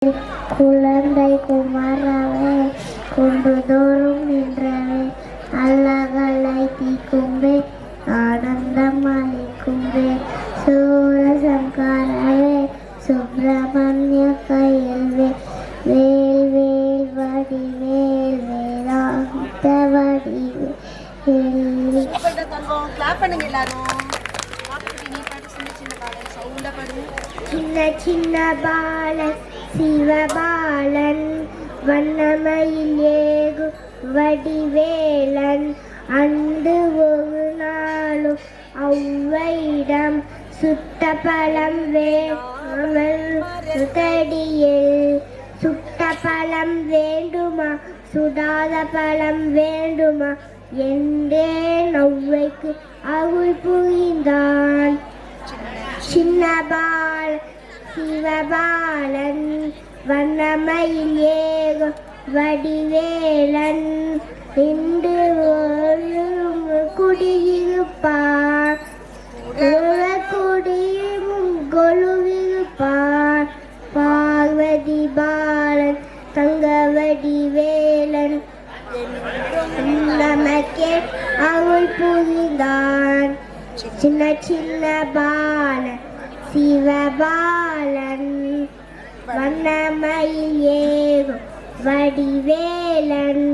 குழந்தை குமரவே குன்றுதோறும் நின்றவே அல்லகலை தீக்கும்பே ஆனந்தம் அளிக்கும்பே சூரசங்காரவே சுப்பிரமணிய கையல்வே வேல் வேல் வடிவேல் வேதாந்த வடிவேல். சின்ன சின்ன பாலன் சிவபாலன் வண்ணமயில் ஏகு வடிவேலன் அன்று ஒரு நாளும் ஒவ்வையிடம் சுட்ட பழம் வேமல் சுதடியில் சுட்ட பழம் வேண்டுமா சுடாத பழம் வேண்டுமா என்றே ஒவ்வைக்கு அருள் புரிந்தான். சின்ன பால் சிவபாலன் வண்ணமயில் ஏக வடிவேலன் இன்று குடியிருப்பார் குடியும் கொழுவிருப்பார் பார்வதி பாலன் தங்கவடிவேலன் நமக்கே அருள் புரிந்தான். சின்ன சின்ன பாலன் சிவபாலன் வண்ணமயில் ஏகும் வடிவேலன்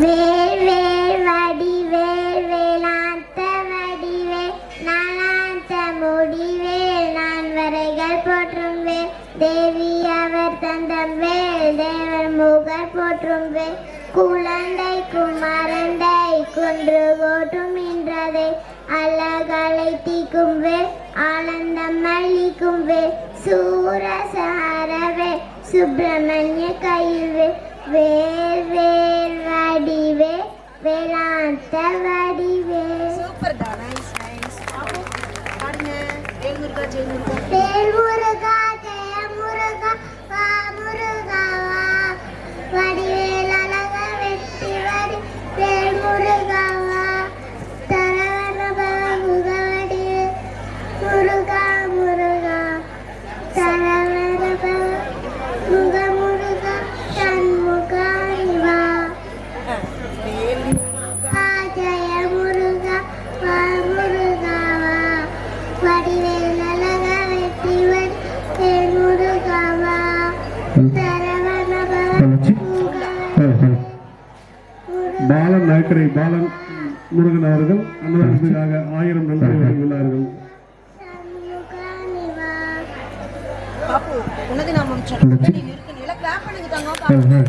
வேல் வேல் வடிவேல் வேலாந்த வடிவேல் நாளாந்த முடிவேல் நான் வரைகள் போற்றும் வேல் தேவி அவர் தந்தம் வேல் தேவர் முகர் போற்றும் வேல் குழந்தை குமரண்டை குன்று கோட்டும் இன்றதை அழகலை தீக்கும் வேல் ஆனந்தம் அளிக்கும் வேல் சூரசஹரவே சுப்பிரமணிய கையில் வேல் வேல் வடிவேல் வேலாந்த வடிவேல். சூப்பர் தான், நைஸ் நைஸ். பாடுங்க. வேல் முருகா ஜெய் முருகா. வேல் முருகா ஜெய முருகா வா முருகா வா வடிவேல் அழக வெட்டி வடி வேல் முருகா வா தரவன பாமுக வடிவேல் முருகா முருகா தரவன முக முருகா சண்முகா வா ஜெய முருகா வா முருகா வா வடிவேல் அழக வெட்டி வடி வேல் முருகா வா தரவன பாலன் நாயக்கரை பாலன் முருகன் அவர்கள் அன்னதானத்துக்காக 1000 நன்றி வழங்கியுள்ளார்கள். பாப்பு உனது நாமம் சொல்ல இருக்குல கிளாப் பண்ணுங்க தங்கம். உனது நாமம்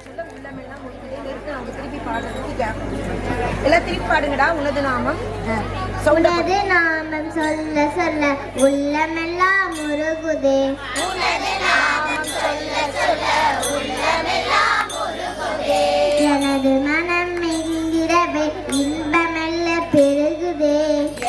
சொல்ல உள்ளமெல்லாம் ஒருத்தே நிறுத்து அவங்க திருப்பி பாடுறதுக்கு கேப் எல்லாம் திருப்பி பாடுங்கடா. உனது நாமம் உனது நாமம் சொல்ல சொல்ல உள்ளமெல்லாம் முருகுதே உனது நாமம் சொல்ல சொல்ல உள்ளமெல்லாம் முருகுதே எனது மனம் மெய்ந்திடவே இன்பமெல்ல பெருகுதே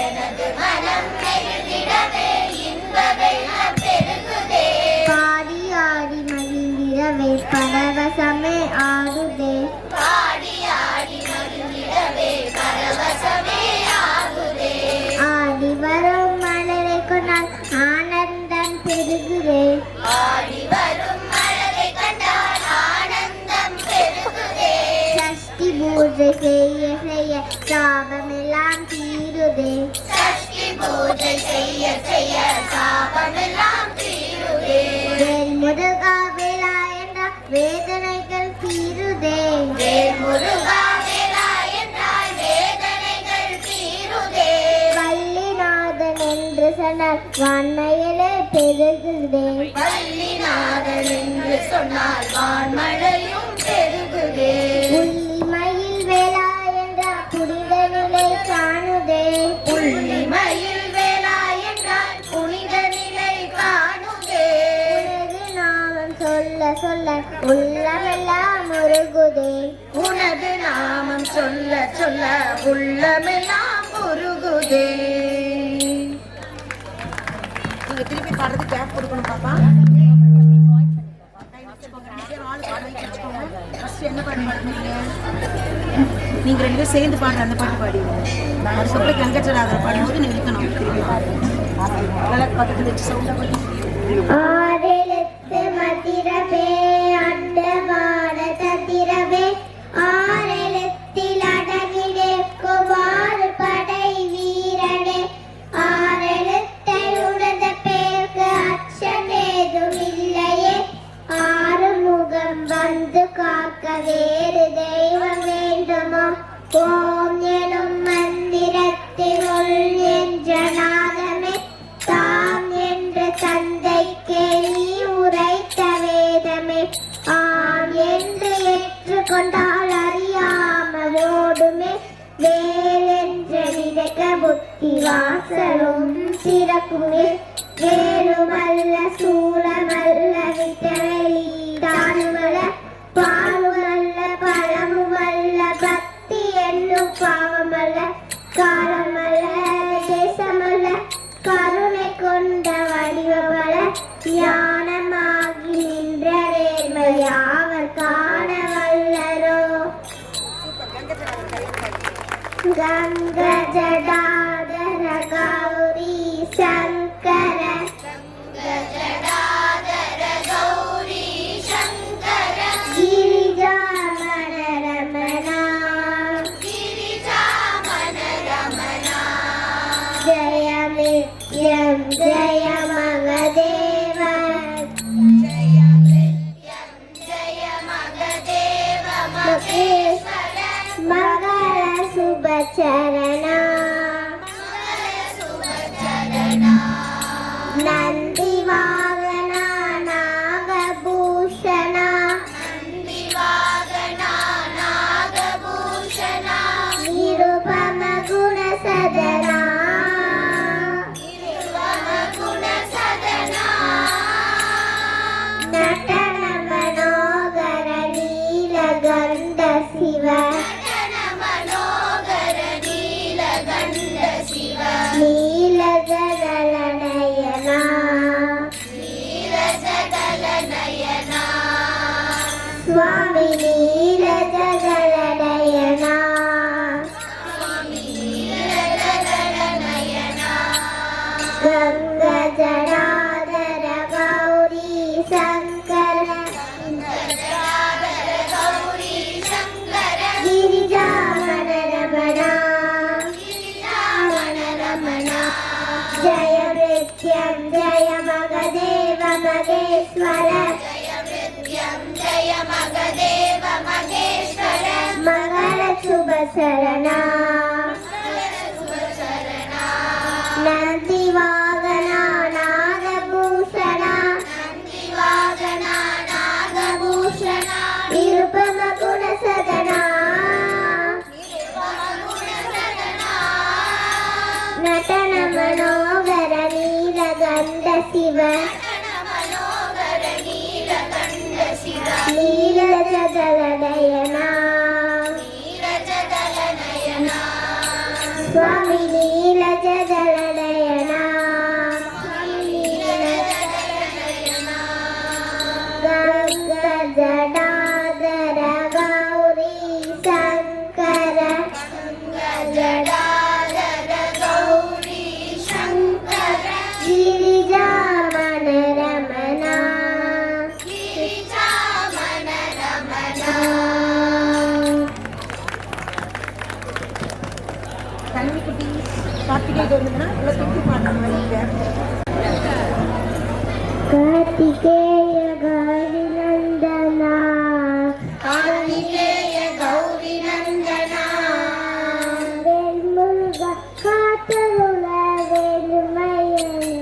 எனது மனம் மெய்ந்திடவே இன்பமெல்லாம் பெருகுதே பாடி ஆடி மகிழ்ந்திடவே பரவசமே ஆடுதே பாடி ஆடி மகிழ்ந்திடவே பரவசமே ஆடுதே ஆடி வரும் மலரை கொண்டால் ஆனந்தம் பெருகுதே ஆடி வரும் மலரை கண்டால் ஆனந்தம் பெருகுதே சஷ்டி பூஜை செய்ய செய்ய சாபமெல்லாம் தீருதே சஷ்டி பூஜை செய்ய செய்ய சாபமெல்லாம் தீருதே வேல் முருகா வேலா என்றால் வேதனைகள் தீருதே வேல் முருகா வேலா என்றால் வேதனைகள் தீருதே வள்ளிநாதன் என்று சொன்னால் வான்மழையிலே பெருகுதே வள்ளிநாதன் என்று சொன்னால் வான்மழையும் பெருகுதே புள்ளிமயில் வேலா என்றால் புனித நிலை காணுதே புள்ளிமயில் வேலா என்றால் புனித நிலை காணுதே உனது நாமம் சொல்ல சொல்ல உள்ளமெல்லாம் முருகுதே உனது நாமம் சொல்ல சொல்ல உள்ளமெல்லாம் முருகுதே. நீங்க திருப்பி பாடுறது கேப் கொடுக்கணும் பாப்பா. என்ன பாட்டு பாடுறீங்க? நீங்க 2 பேரும் சேர்ந்து பாடுற அந்த பாட்டு பாடிடுங்க. அது சொல்ற கங்கச்சடாத பாடும்போது நீங்க இருக்கணும் திருப்பி பாடுங்க. நல்லா பக்கத்துல வச்சு சவுண்டா பண்ணி. ஆரெழுத்து மந்திரமே அண்டமான தந்திரமே ஆரெழுத்தில் அடங்கிடேக்கும் ஆறு படை வீரனே ஆரெழுத்தை உணர்ந்த பேருக்கு அச்சமேதும் இல்லையே ஆறு முகம் வந்து காக்க வேறு தெய்வம் வேண்டுமோ ஓம் எனும் மந்திரத்தில் உள் என்ற நாதமே தாம் என்ற தந்தைக்கே நீ உரைத்த வேதமே ஆம் என்று ஏற்றுக்கொண்டால் அறியாமலோடுமே வேலென்ற விதக்க புத்தி வாசலும் திறக்குமே வேலுமல்ல சூலமல்ல விட்டவெளி தானுமல்ல பாலுமல்ல பழமுமல்ல பக்தி என்னும் பாவமல்ல காலமல்ல தேசமல்ல கருணை கொண்ட வடிவமல்ல ஞானமாகி நின்ற நேர்மை யாவர் காண வல்லரோ கங்க ஜடாதர கௌரி சங்கர கிரிஜாமண ரமணா ஜய நித்யம் ஜய மகதேவ மகேஸ்வர மகர சுபச்சரணா நந்தி வாகனா நாகபூஷணா நிருபம குணசதனா நடன மனோகர நீலகண்ட சிவ நீலஜகலநயனா சுவாமி நீலஜகலநயனா கங்க ஜடாதர கௌரி சங்கர கிரிஜாமண ரமணா ஜய நித்யம் ஜய மகதேவ மகேஸ்வர மகர சுபசரணா நந்தி வாகனா நாகபூஷணா நிருபம குணசதனா நடன மனோகர நீலகண்ட சிவ நீலஜகலநயனா சுவாமி நீலஜகலநயனா கங்க ஜடாதர கௌரி சங்கர கிரிஜாமண ரமணா தண்ணி குட்டி கார்த்திகை கோவிந்தனா இவ்வளோ திருப்பி பாடுறாங்க கார்த்திகேய கௌரி நந்தனா வேல்முருகா காத்தருள வேண்டுமையனே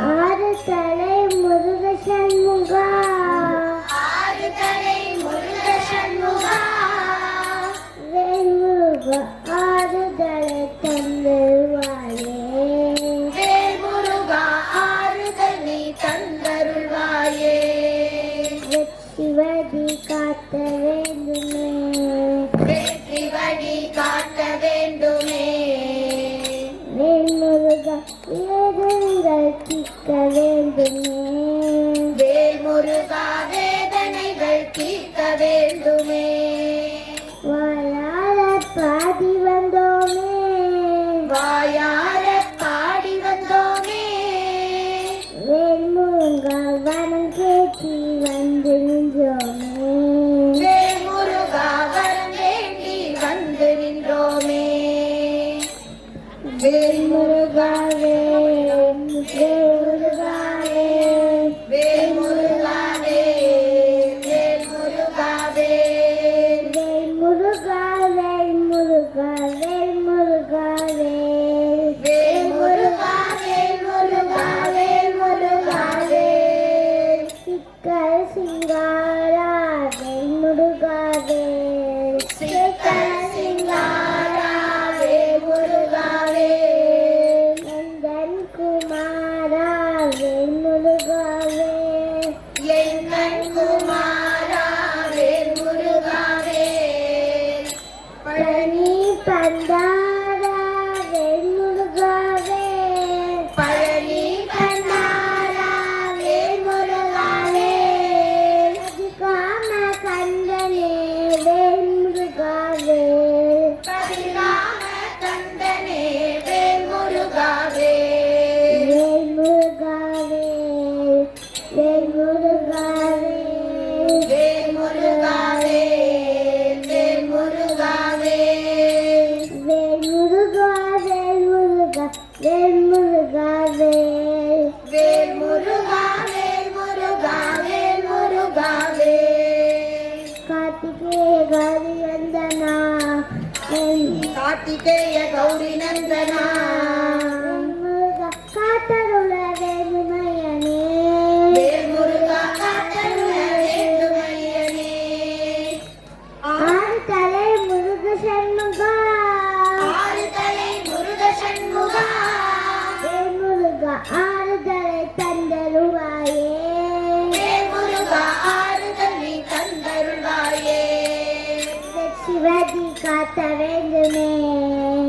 ஆறு தலை முருக சண்முகா வேல்முருகா ஆறுதலை தந்தருள்வாயே வெற்றிவடி காட்ட வேண்டுமே வேல்முருகா வேதனைகள் தீர்க்க வேண்டுமே வாய் பாடி வந்தோமே வாயார பாடி வந்தோமே வேல்முருகா வரம் கேட்டி வந்து நின்றோமே வேல்முருகா வரம் வேண்டி வந்து நின்றோமே வேல்முருகாவே வேல்முருகாவே வேல்முருகாவே வேல்முருகாவே வேல்முருகா வேல்முருகா வேல்முருகாவே வேல்முருகா வேல்முருகா வேல்முருகாவே சிக்கர சிங்காரா வேல்முருகாவே சிக்கர சிங்காரா வேல்முருகாவே நந்தன் குமாரா வேல்முருகாவே எங்கன் குமாரா வேல்முருகாவே பழனி பண்டாரா வேல்முருகாவே பழனி கண்டாரா வேல்முருகாவே அதிகாம கண்டனே வேல்முருகாவே பதிராம கண்டனே வேல்முருகாவே வேல்முருகாவே வேல்முருகாவே வேல்முருகாவே வேல்முருகாவே வேல்முருகா வேல்முருகா வேல்முருகாவே வேல்முருகா வேல்முருகா வேல்முருகாவே கார்த்திகேய கௌரியந்தனா கார்த்திகேய கௌரி நந்தனா வேல்முருகா காத்தருள வேலுமயனே வேல்முருகா காத்தருள வேண்டுமையனே ஆறு தலை முருக சண்முகா ஆறு தலை முருக சண்முகா வேல்முருகா ஆறு தலை தந்தருவாயே வேல்முருகா ஆறுதல் நீ தந்தருள்வாயே சிவதி காத்த வேண்டுமே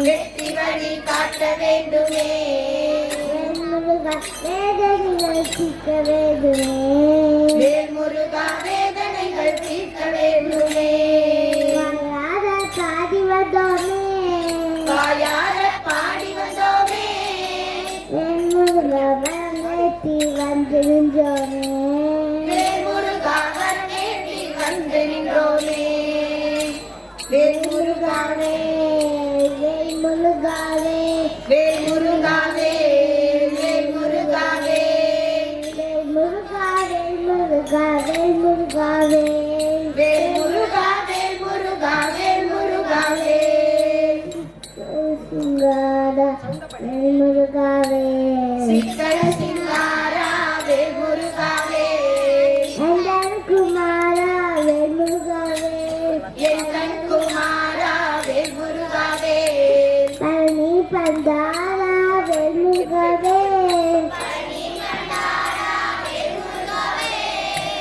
வெற்றி வழி காட்ட வேண்டுமே வேல்முருகா வேதனைகள் தீர்க்க வேண்டுமே வேல்முருகா வேதனைகள் தீர்க்க வேண்டுமே வாயார பாடி வந்தோமே வாயார பாடி வந்தோமே வேல்முருகா வரவேற்றி வந்து நின்றோமே வேல்முருகா வரவேண்டி வந்து நின்றோமே வேல்முருகாவே வேல்முருகாவே வேல்முருகாவே வேல்முருகாவே வேல்முருகா வேல்முருகா வேல்முருகாவே வேல்முருகா வேல்முருகா வேல்முருகாவே சிங்காரா வேல்முருகாவே சிக்கர சிங்காரா வேல்முருகாவே நந்தன் குமாரா வேல்முருகாவே எங்கன் குமாரா வேல்முருகாவே பழனி பண்டாரா வேல்முருகாவே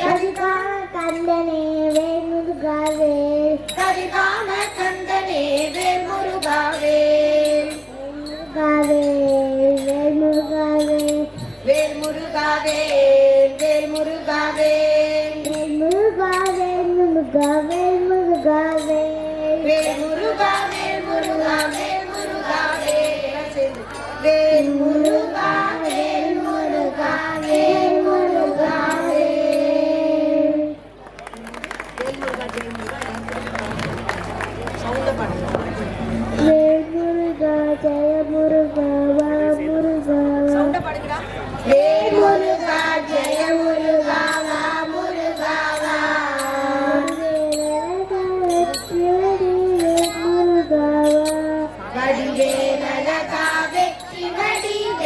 கதிகாம கண்டனே வேல்முருகாவே கதிகாம கந்தனே வேல்முருகாவே வேல்முருகாவே வேல்முருகாவே வேல்முருகாவே வேல்முருகாவே வேல்முருகா வேல்முருகா வேல்முருகாவே வேல்முருகா வேல்முருகா வேல்முருகாவே வேல்முருகா வேல்முருகா வேல்முருகாவே வேல்முருகா ஜெய முருகா வர முருகா வேல்முருகா ஜெய முருகா வா முருகா வா முருகா வடிவேலழகா வெற்றி வடிவே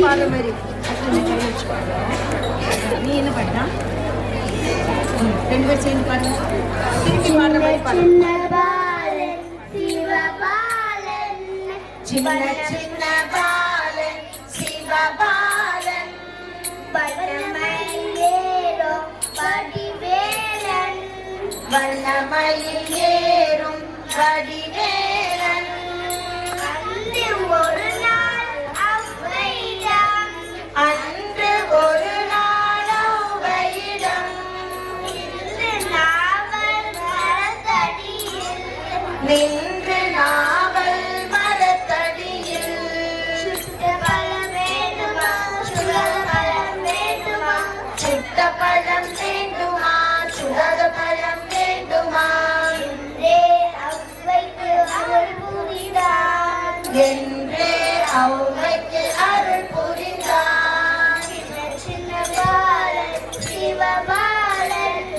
பாடுற மாதிரி நீ என்ன பாடுறா? ரெண்டு பேரும் சேர்ந்து பாடுங்க. திருப்பி பாடுற மாதிரி பாடு. சின்ன பாலன் சிவபாலன் சின்ன சின்ன பாலன் சிவபாலன் வண்ணமயிலேறும் வடிவேலன் வண்ணமயில் ஏறும் வடிவேலன் அன்று ஒரு நாள் அவ்வையிடம் அன்று ஒரு நாள் ஔவையிடம் இன்று நாவல் மரத்தடியில் நின்று நாவல் மரத்தடியில் சுட்ட பழம் வேண்டுமா சுடர் பழம் வேண்டுமா சுட்ட பழம் வேண்டுமா சுடத பழம் வேண்டுமா என்றே அவ்வைக்கு அருள் புரிந்தான் என்றே ஔவைக்கு அருள் புரிந்தான் சின்ன சின்ன பாலன் சிவபாலன்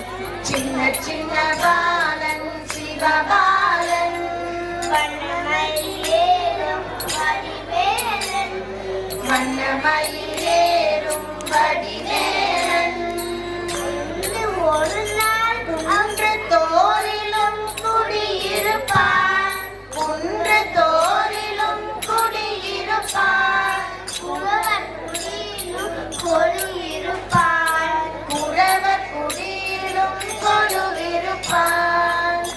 சின்ன சின்ன பாலன் சிவபாலன் வண்ணமயிலேறும் வடிவேலன் வண்ணமயில் ஏறும் வடிவேலன் இன்று ஒரு நாள் ஒன்று தோரிலும் குடியிருப்பான் ஒன்று தோரிலும் குடியிருப்பான் புலவர் குடியிலும் கொடியிருப்பான் குறவர் குடியிலும் கொலுவிருப்பான்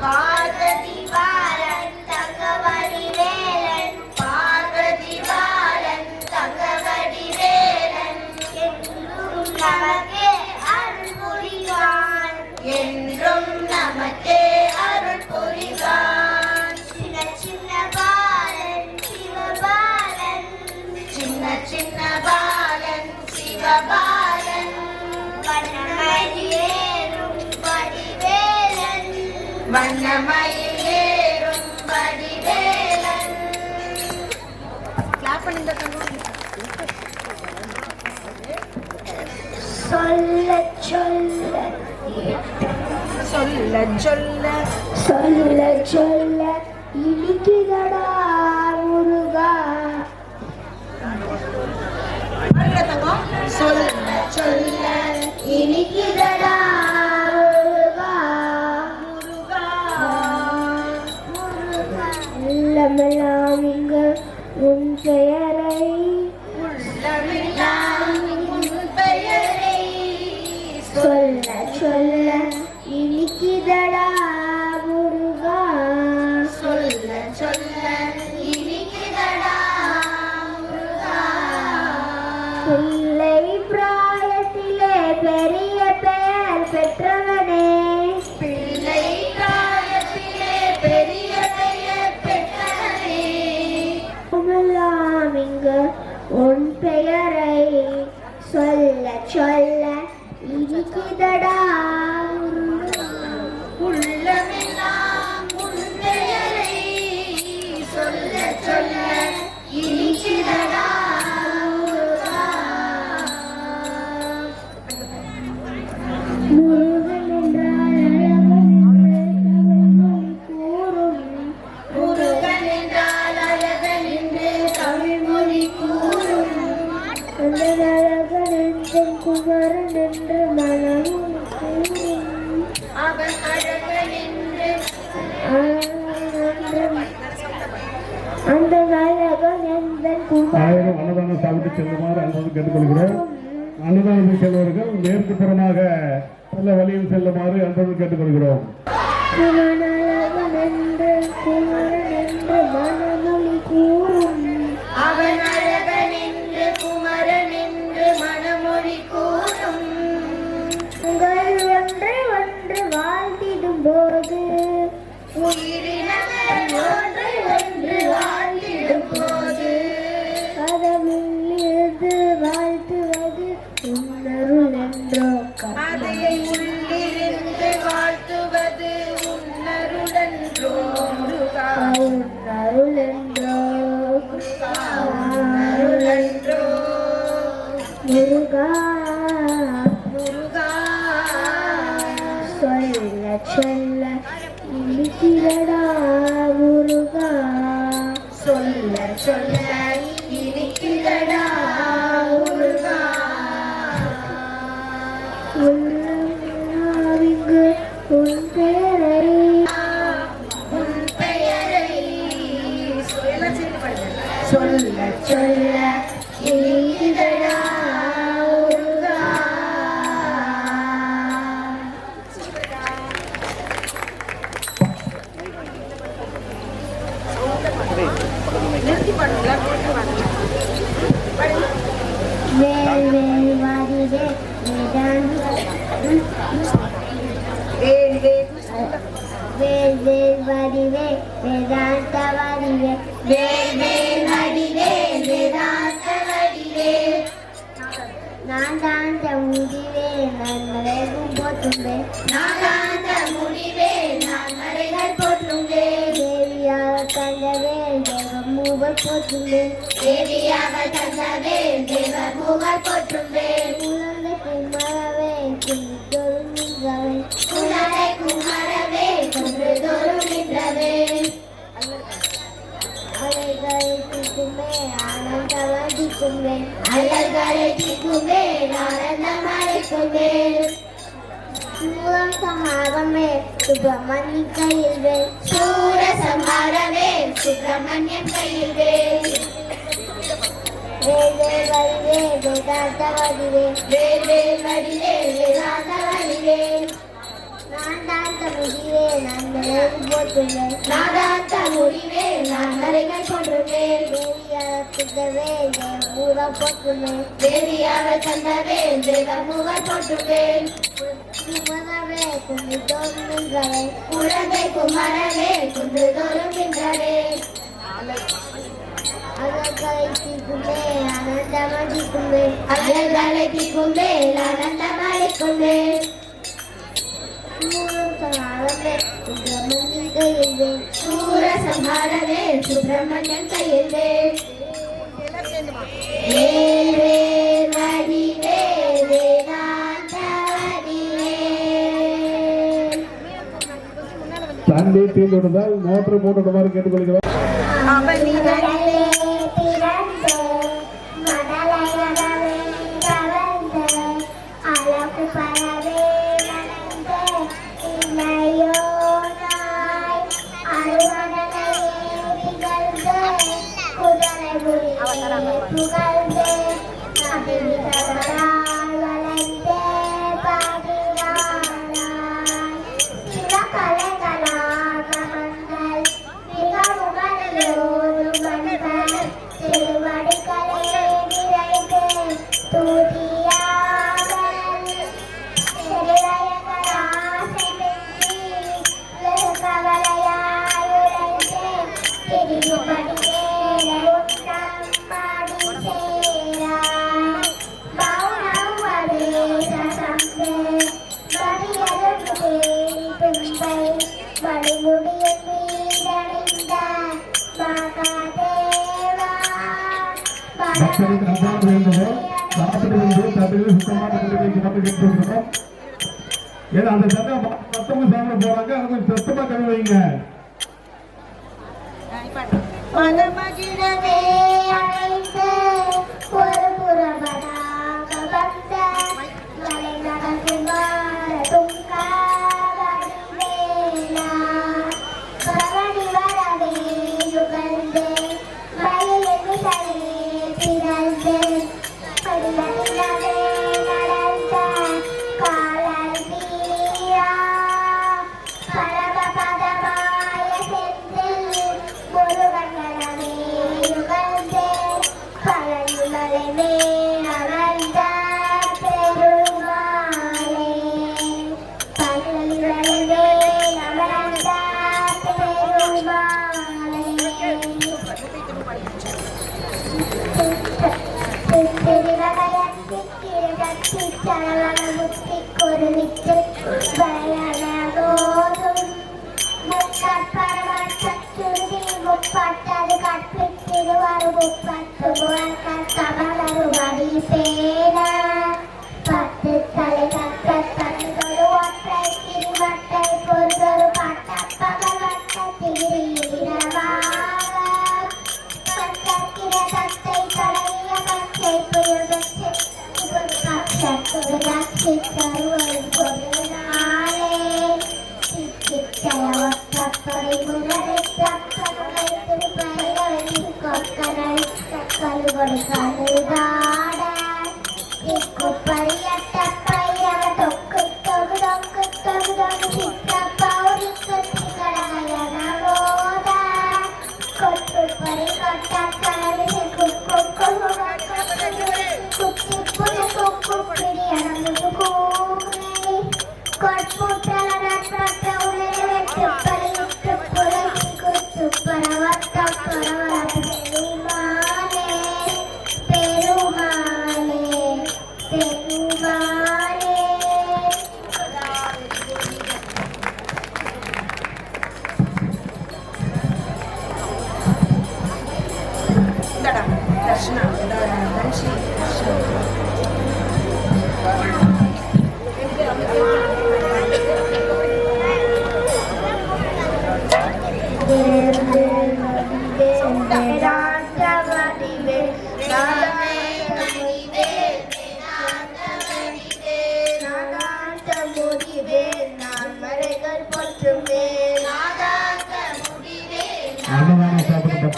பார்வதி பாலன் தங்கவடிவேலன் பார்வதி பாலன் தங்கவடிவேலன் என்றும் நமக்கே அருள் புரிவான் என்றும் நமக்கே அருள் புரிவான் சின்ன சின்ன பாலன் சிவபாலன் சின்ன சின்ன பாலன் சிவபாலன் வண்ணமயிலேறும் வடிவேலன் வண்ணமயில் ஏறும் வடிவேலன். கிளாப் பண்ணுங்க தங்கம். சொல்ல சொல்ல சொல்ல சொல்ல சொல்ல சொல்ல இனிக்குதடா முருகா பாருங்க தங்கம். சொல்ல சொல்ல இனிக்குதடா முருகா உள்ளமெல்லாம் இங்க உன் பெயரை உள்ளமெல்லாம் உன் பெயரை சொல்ல சொல்ல இனிக்குதடா முருகா சொல்ல சொல்ல இனிக்குதடா முருகா. பிள்ளை பிராயத்திலே பெரிய பெயர் பெற்றவனே பிள்ளை காலத்திலே பெரிய பெயர் பெற்றவனே உமெல்லாம் இங்கு உன் பெயரை சொல்ல சொல்ல இனிக்குதடா உள்ளமெல்லாம் உன் பெயரை சொல்ல சொல்ல இனிக்குதடா முருகா. முருகன் என்றால் அழகன் கூறும் முருகன் என்றால் அழகன் என்று தமிழ்மொழி கூறும் அந்த அழகன் என்ற குமரன் என்று மனமும் கூறும் அவன் அழகன் என்று அந்த அழகன் என்ற குமரன் ஆயிரம் அன்னதான சாப்பிட்டு செல்லுமாறு அன்போடு கேட்டுக்கொள்கிறோம். அன்னதானத்தில் செல்வர்கள் மேற்கு புறமாக செல்ல வழியில் செல்லுமாறு அன்போடு கேட்டுக்கொள்கிறோம். அழகன் என்று குமரன் என்று மனமொழி கூறும் அவன் அழகன் என்று குமரன் என்று மனமொழி கூறும் உங்கள் ஒன்று ஒன்று வாழ்த்திடும் போது உயிரினங்கள் ஒன்று ஒன்று வாழ்ந்திடும் போது கதவிலிருந்து வாழ்த்துவது உன்னருள் என்றோ அதையை உள்ளிருந்து வாழ்த்துவது உன்னருடன்றோ முருகா. உன்னருள் என்றோ அருளன்றோ முருகா முருகா. சொல்ல சொல்ல இனிக்கிறடா முருகா சொல்ல சொல்ல இனிக்கிறடா நாதாந்த முடிவே நான் மறைவும் போற்றும்பே நாதாந்த முடிவே நான் மறைகள் போற்றும்பே தேவியாக தந்தவே தேவ மூவர் போற்றும்பே தேவியாக தந்தவே தேவ மூவர் போற்றும்பே குழந்தை குமரவே குன்றதோறும் நின்றவே குழந்தை குமரவே குன்றதோறும் நின்றவே அலைகளை தீக்குமே ஆனந்தமடிக்குமே அலைகளை தீக்குமே ஆனந்தமடிக்குமே சூரம் சமாரமே சுப்பிரமணியன் கையில்வே சூர சமாரமே சுப்பிரமணியன் கையில்வே வேதே வடிவே வேதாந்த வடிவே வேதே வடிவே வேதாந்த வடிவே நாதாந்த முடிவே நான் மறைகள் போற்றுவேன் நாதாந்த முடிவே நான் மறைகள் போற்றுவேன் தேவியாக தந்தவே தேவமூவர் போற்றுவேன் தேவியாக தந்தவே தேவமூவர் போற்றுவேன் குமரவே குன்றதோறும் நின்றவே குழந்தை குமரவே குன்றதோறும் நின்றவே அலைகளை தீக்குமே ஆனந்தமடிக்குமே அலைகளை தீக்குமே ஆனந்தமடிக்குமே சுப்பிரமணியன் கையில்வே சூர சம்ஹாரவே சுப்பிரமணியன் கையில்வே வடிவே வேதாந்த வடிவே தண்ணி தீர்ந்து விடுதால் மோட்டர் போட்டுடுமாறு கேட்டுக்கொள்கிறோம். கடலே பிறந்து மடலையகவே கவர்ந்து அழகு பரவே நனைந்து இளையோனாய் அருவடலையே திகழ்ந்து குதிரை புரியே புகழ்ந்து அபிவிதவராய் வளைந்தே பாடினாராய் சிவகலைகளாக மங்கள் மிகவும் அருளோரும் மன்னர் திருவடிகளே நிறைந்து துதியாமல் திருவயங்களாசை பெற்றி வெகு கவலையாயுரைந்து திரியும்படியே உன்னம் பாடி சேராய் மௌனம் வதேச சம்பே மடியதும் தேடி தும்பை மணிமுடியின் மீதணிந்த மகாதேவா பக்தருக்கு அன்பான வேண்டுகோள், சாப்பிட்டு வந்து தட்டில் சுத்தமாக தட்டி வைக்குமாறு கேட்டுக்கொள்கிறோம். ஏன்னா அந்த தட்டை மொத்தமாக சாப்பிட போறாங்க, அதை கொஞ்சம் சுத்தமா கழுவி வைங்க. மனமகிழவே அணைந்து ஒரு புறமதாக வந்த மலைநகர்குமார துங்காவடிவேலா பவனி வரவே யுகழ்ந்து மயிலின் மிசையே பிறந்து படிவதிலவே நடந்த காலர் வீரா பரமபதமாய செந்தில் முருகன் வரவே யுகழ்ந்து பழனிமலைமே அமர்ந்த பெருமாளே பழனிமலைமே அமர்ந்த பெருமாளே முப்பட்டது கற்பித்திருவாறு முப்பத்து கமலருவடி பேர பத்து தலை கட்ட தனிதொரு ஒற்றை திருவட்டை பொருதொரு பட்டப்பகல் வட்ட திகிரீரவாக பட்டக்கிர தத்தை கடைய பச்சை புயல் வச்சு பச்சத்துரு ரட்சி தருவரும் பொருளாலே சிக்கிச்சய ஒற்றப்படை முரடை தப்பனை திருப்பையை கொக்கனை கல்லுகொடு கல்லுகாட இக்குப்பரியட்ட பையவ தொக்கு தொகு தொக்கு தொகு தொகு சித்த பௌரிக்கு திகழகயனவோத கொட்டு பறி கொட்ட கலவி குக்கு குக்கு குத்தி புரி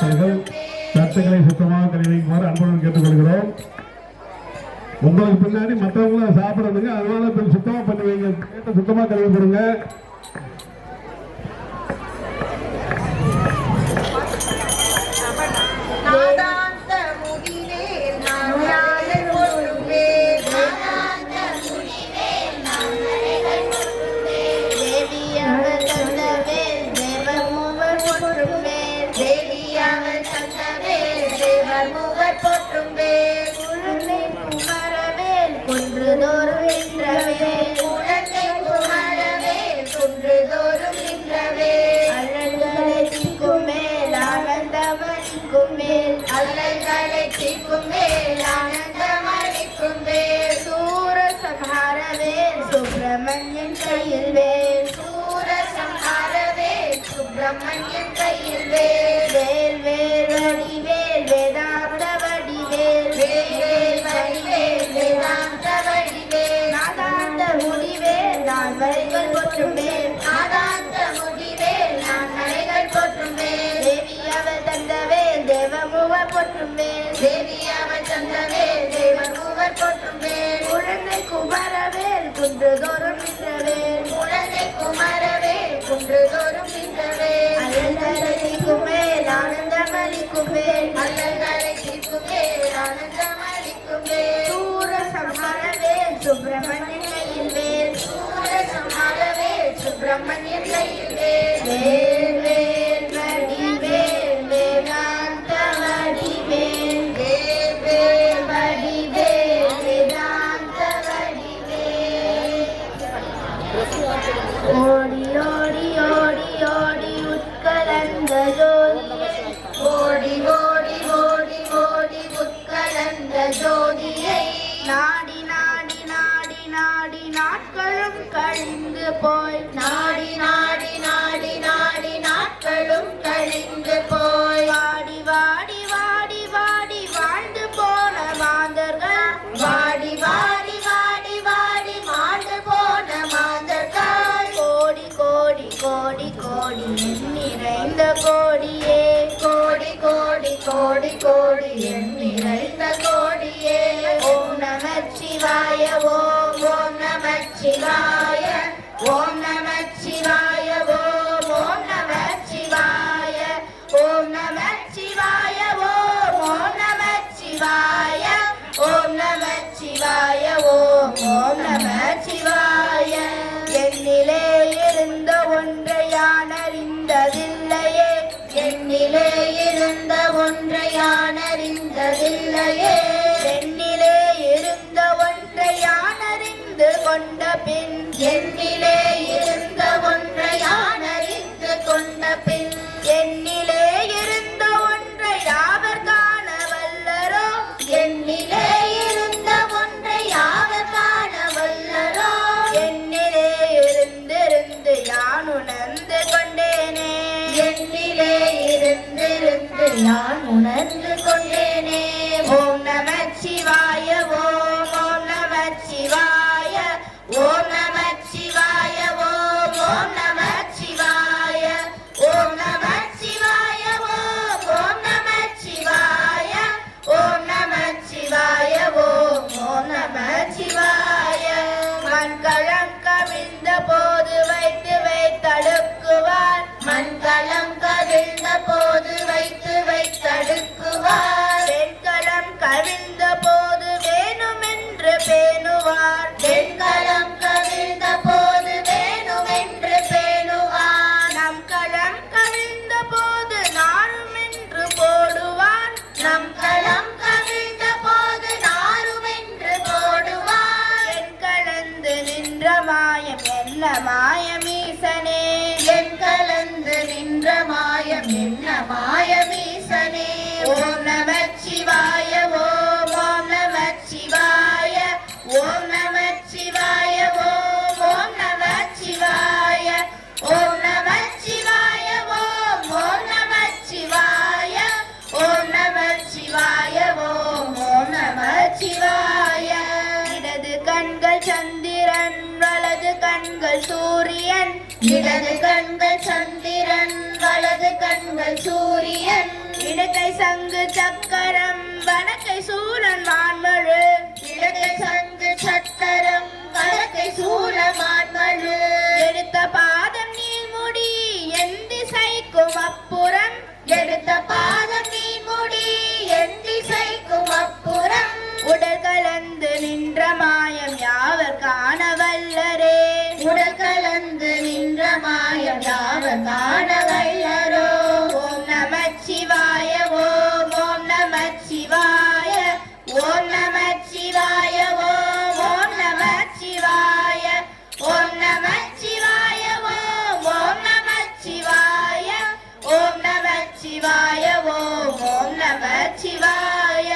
பணியாளர்கள் தட்டுகளை சுத்தமாக கழுவி வைக்குமாறு அன்புடன் கேட்டுக்கொள்கிறோம். உங்களுக்கு பின்னாடி மற்றவங்களும் சாப்பிடணுங்க, அதனால சுத்தமா பண்ணி வைங்க. சுத்தமா கழுவி போடுங்க. சுப்பிரமணியன் கையில் வேல் சூரசம்ஹாரவே சுப்பிரமணியன் கையில் வேல் வேல் வேல் வடிவேல் வேதாந்த வடிவேல் வேல் வேல் வடிவேல் வேதாந்த வடிவேல் நாதாந்த முடிவேல் நான் வரைகள் போற்றுவேன் நாதாந்த முடிவேல் நான் வரைகள் போற்றுவேன் தேவி அவள் தந்தவேல் தேவமுவர் போற்றுவேன் தேவி அவள் தந்தவேல் தேவமுவர் போற்றுவேன் குழந்தை குமரவேல் குன்றுதோறும் நின்றவேல் குழந்தை குமரவேல் குன்றுதோறும் நின்றவேல் அல்லல்களை தீர்க்குமேல் ஆனந்தமளிக்குமேல் அல்லல்களை தீர்க்குமேல் ஆனந்தமளிக்குமேல் சூரசம்ஹாரவேல் சுப்பிரமணியன் கையில் வேல் சூரசம்ஹாரவேல் சுப்பிரமணியன் கையில் வேல் வேல் வேல் வடிவேல் வேதாந்த வடிவேல் வேல் வேல் வடிவேல் வேதாந்த வடிவேல் ஓடி ஓடி ஓடி ஓடி உட்கலந்த ஜோதியை ஓடி ஓடி ஓடி ஓடி உட்கலந்த ஜோதியை நாடி நாடி நாடி நாடி நாட்களும் கழிந்து போய் நாடி நாடி நாடி நாடி நாட்களும் கழிந்து போய் வாடி வாடி வாடி வாடி வாழ்ந்து போன மாந்தர்கள் வாடி வாடி வாடி வாடி வாழ்ந்து போன மாந்தர்கள் கோடி கோடி கோடி கோடி நிறைந்த கோடியே கோடி கோடி கோடி கோடி நிறைந்த கோடியே ஓம் நமச்சிவாய ஓம் ஓம் நமச்சிவாய ஓம் நமச்சிவாய ஓம் ஓம் நமச்சிவாய ஓம் நமச்சிவாய ஓம் ஓம் நமச்சிவாய ஓம் நமச்சிவாய ஓம் ஓம் நமச்சிவாய என்னிலே இருந்த ஒன்றை யான் அறிந்ததில்லையே என்னிலே இருந்த ஒன்றை யான் அறிந்ததில்லையே என்னிலே இருந்த ஒன்றை யான் அறிந்து கொண்ட பின் என்னிலே இருந்த ஒன்றை யான் அறிந்து கொண்ட பின் என்னிலே இருந்த ஒன்றை யாவர் காண வல்லரோ என்னிலே இருந்த ஒன்றை யாவர் காண வல்லரோ என்னிலே இருந்திருந்து யான் உணர்ந்து கொண்டேனே என்னிலே இருந்திருந்து யான் உணர்ந்து கொண்டேனே ஓம் நமச்சிவாய ஓம் ஓம் நமச்சிவாய ஓம் நமச்சிவாய ஓம் ஓம் நமச்சிவாய ஓம் நமச்சிவாய ஓம் ஓம் நமச்சிவாய ஓம் நமச்சிவாய ஓம் ஓம் நமச்சிவாய மண்களம் கவிழ்ந்த போது வைத்து வைத்தடுக்குவார் மண்களம் கவிழ்ந்த போது வைத்து வைத்தடுக்குவார் வெண்கலம் கவிழ்ந்த போது வேணுமென்று பேணுவார் வெண்கலம் கவிழ்ந்த போது வேணுமென்று பேணுவார் நம் களம் கவிழ்ந்த போது நாருமென்று போடுவார் நம் களம் கவிழ்ந்த போது நாருமென்று போடுவார் என் கலந்து நின்ற மாயம் என்ன மாயமீசனே என் கலந்து நின்ற மாயம் என்ன மாயமீசனே ஓம் நமச்சிவாய ஓம் ஓம் நமச்சிவாய ஓம் நமச்சிவாய ஓம் ஓம் நமச்சிவாய ஓம் நமச்சிவாய ஓம் ஓம் நமச்சிவாய ஓம் நமச்சிவாய ஓம் ஓம் நமச்சிவாய இடது கண்கள் சந்திரன் வலது கண்கள் சூரியன் இடது கண்கள் சந்திரன் வலது கண்கள் சூரியன் இடக்கை சங்கு சக்கரம் வடக்கை சூரன் வான்மழு இடக்கை சங்கு சக்கரம் வடக்கை சூரன் வான்மழு எடுத்த பாதம் நீள்முடி என் திசைக்கும் அப்புறம் எடுத்த பாதம் நீள்முடி என் திசைக்கும் அப்புறம் உடல் கலந்து நின்ற மாயம் யாவர் காண வல்லரே உடல் கலந்து நின்ற மாயம் யாவர் காண வல்லரோ ஓம் நமச்சிவாய ஓம் ஓம் நமச்சிவாய ஓம் நமச்சிவாய ஓம் நமச்சிவாய ஓம் நமச்சிவாய ஓம் நமச்சிவாய ஓம் நமச்சிவாய ஓம் நமச்சிவாய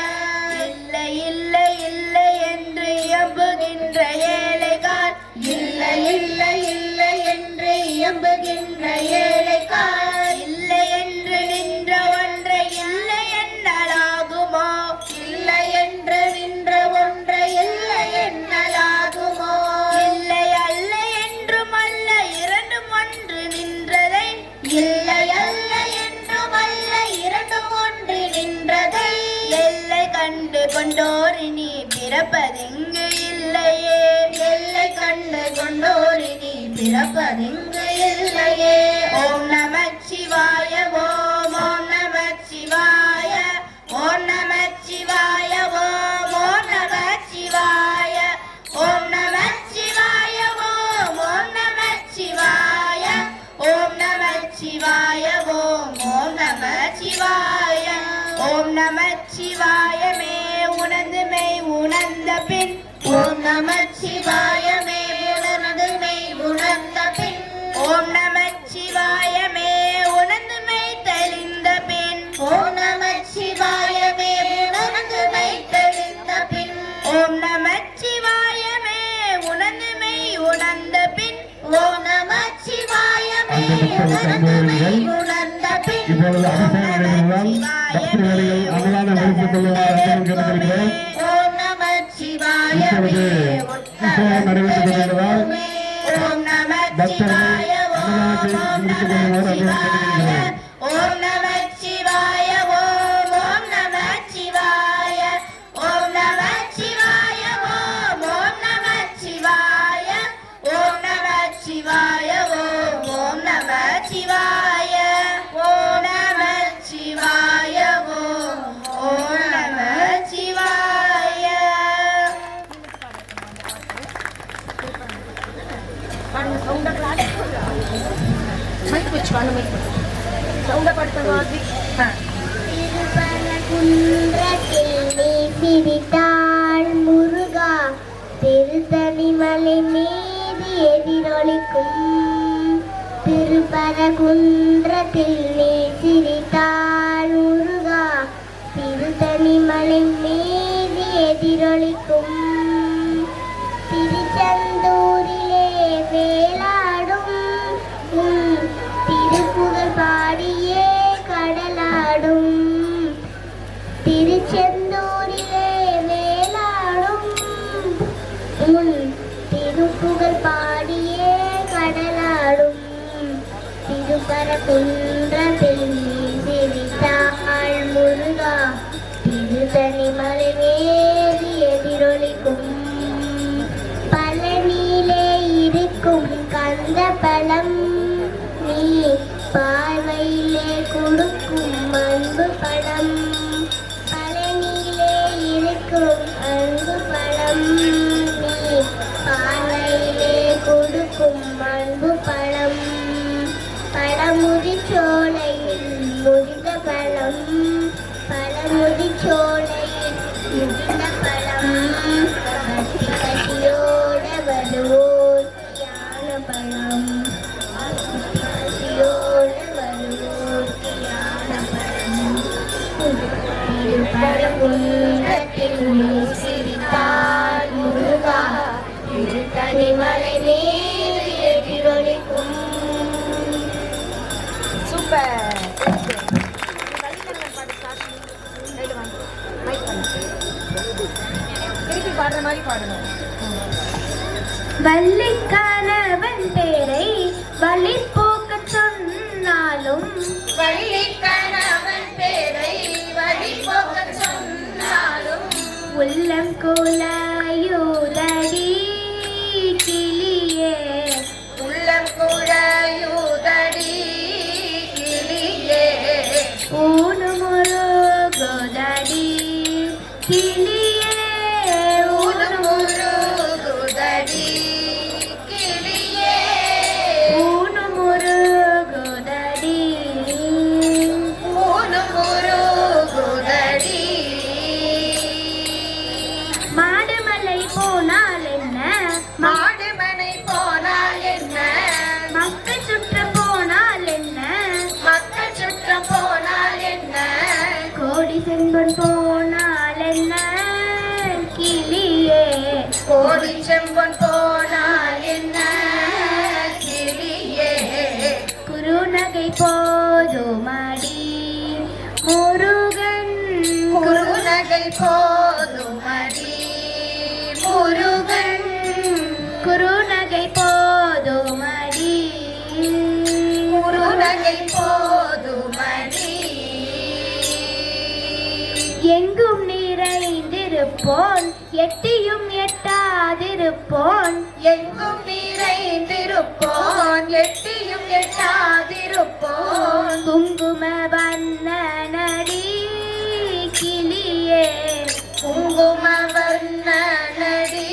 இல்லை இல்லை இல்லை என்று இயம்புகின்ற ஏழைகால் இல்லை இல்லை இல்லை என்று இயம்புகின்ற ஏழைகால் இல்லை என்று நின்ற ஒன்றை இல்லை என்னலாகுமோ இல்லை என்று நின்ற ஒன்றை இல்லை என்னலாகுமோ இல்லை அல்ல என்றும் அல்ல இரண்டும் ஒன்று நின்றதை இல்லை அல்ல என்றும் அல்ல இரண்டும் ஒன்று நின்றதை எல்லை கண்டு கொண்டோரினி பிறப்பதிங்கு இல்லையே எல்லை கண்டு கொண்டோரினி பிறப்பதிங்கு இல்லையே ஓம் நமச்சிவாய ஓம் ஓம் நமச்சிவாய ஓம் நமச்சிவாய ஓம் நமச்சிவாய ஓம் நமச்சிவாய ஓம் நமச்சிவாய ஓம் நமச்சிவாய ஓம் நமச்சிவாய ஓம் நமச்சிவாயமே உணர்ந்து மெய் உணர்ந்த பின் ஓம் நமச்சிவாயமே உணர்ந்து மெய் உணர்ந்த பின் ஓம் நமச்சிவாயமே உணர்ந்து மெய் தெளிந்த பின் ஓம் நமச்சிவாயமே உணர்ந்து மெய் தெளிந்த பின் ஓம் நமச்சிவாயமே உணர்ந்து மெய் உணர்ந்த பின் ஓம் நமச்சிவாயமே உணர்ந்து மெய் உணர்ந்த பின் இப்பொழுது அபிஷேகம் பக்தர்களில் அல்லாத வைத்துக் கொள்ளுமாறு கேட்டுக்கொள்கிறேன். ஓம் நமச்சிவாய இப்பொழுது அபிஷேகம் நடைபெற்றுக் கொண்டிருந்தால் ஓம் பக்தர்கள் அன்னதானத்தை முடித்துக் கொள்ளுமாறு கேட்டுக்கொள்கிறேன். ஓம் நமச்சிவாய ஓம் நமச்சிவாய ஓம் நமச்சிவாய ஓம் நமச்சிவாய ஓம் நமச்சிவாய ஓம் நமச்சிவாய ஓம் நமச்சிவாய ஓம் நமச்சிவாய. பாடுங்க சவுண்டா மைக் வச்சு பாருங்க மைக் சவுண்டா பாடுங்க ஆதி திருப்பரங்குன்றத்தில் நீ சிரித்தாள் முருகா திருத்தணிமலை மீது எதிரொலிக்கும் திருப்பரங்குன்றத்தில் நீ சிரித்தாள் முருகா திருத்தணிமலை மீது எதிரொலிக்கும் திருச்செந்தூரிலே வேலாடும் உன் திருப்புகழ் பாடியே கடலாடும் திருச்செந்தூரிலே வேலாடும் உன் திருப்புகழ் பாடியே கடலாடும் திருப்பரங்குன்றத்தில் நீ சிரித்தாள் முருகா திருத்தணிமலை மீது எதிரொலிக்கும் பழனியிலே இருக்கும் கந்த பழம் நீ பார்வையிலே கொடுக்கும் அன்பு பழம் பழனியிலே இருக்கும் அன்பு பழம் நீ பார்வையிலே கொடுக்கும் அன்பு பழம் பழமுதி சோலையில் முடிந்த பழம் பழமுதி சோலையில் முடிந்த பழம் கட்டி கட்டியோட வருவோர் யான பழம் கட்டியோட வருவோர் யான பழம் திருப்பரங்குன்றத்தில் நீ சிரித்தாள் முருகா திருத்தணிமலை மீது எதிரொலிக்கும். சூப்பர் திருப்பி பாடுற மாதிரி பாடணும். வள்ளிக்கணவன் பேரை வழி போக்க சொன்னாலும் வள்ளிக்கணவன் பேரை உள்ளம் குலையுதடி கிளியே உள்ளம் குழையுதடி கிளியே ஊனுமுருகுதடி கிளியே ஊனுமுருகுதடி கிளியே ஊனுமுருகுதடி ஊனுமுருகுதடி மாடுமலை போனால் என்ன மாடுமனை போனால் என்ன மக்கள் சுற்றம் போனால் என்ன மக்கள் சுற்றம் போனால் என்ன கோடி செம்பன் போனால் என்ன கிளியே கோடி செம்பன் போனால் என்ன கிளியே குறுநகை போதுமடி முருகன் குறுநகை போதுமடி முருகன் குறுநகை போதுமடி குறுநகை போதுமடி எங்கும் நிறைந்திருப்போன் எட்டியும் எட்டாதிருப்போன் எங்கும் நிறைந்திருப்போன் எட்டியும் எட்டாதிருப்போன் குங்கும வண்ணனடி கிளியே குங்கும வண்ணனடி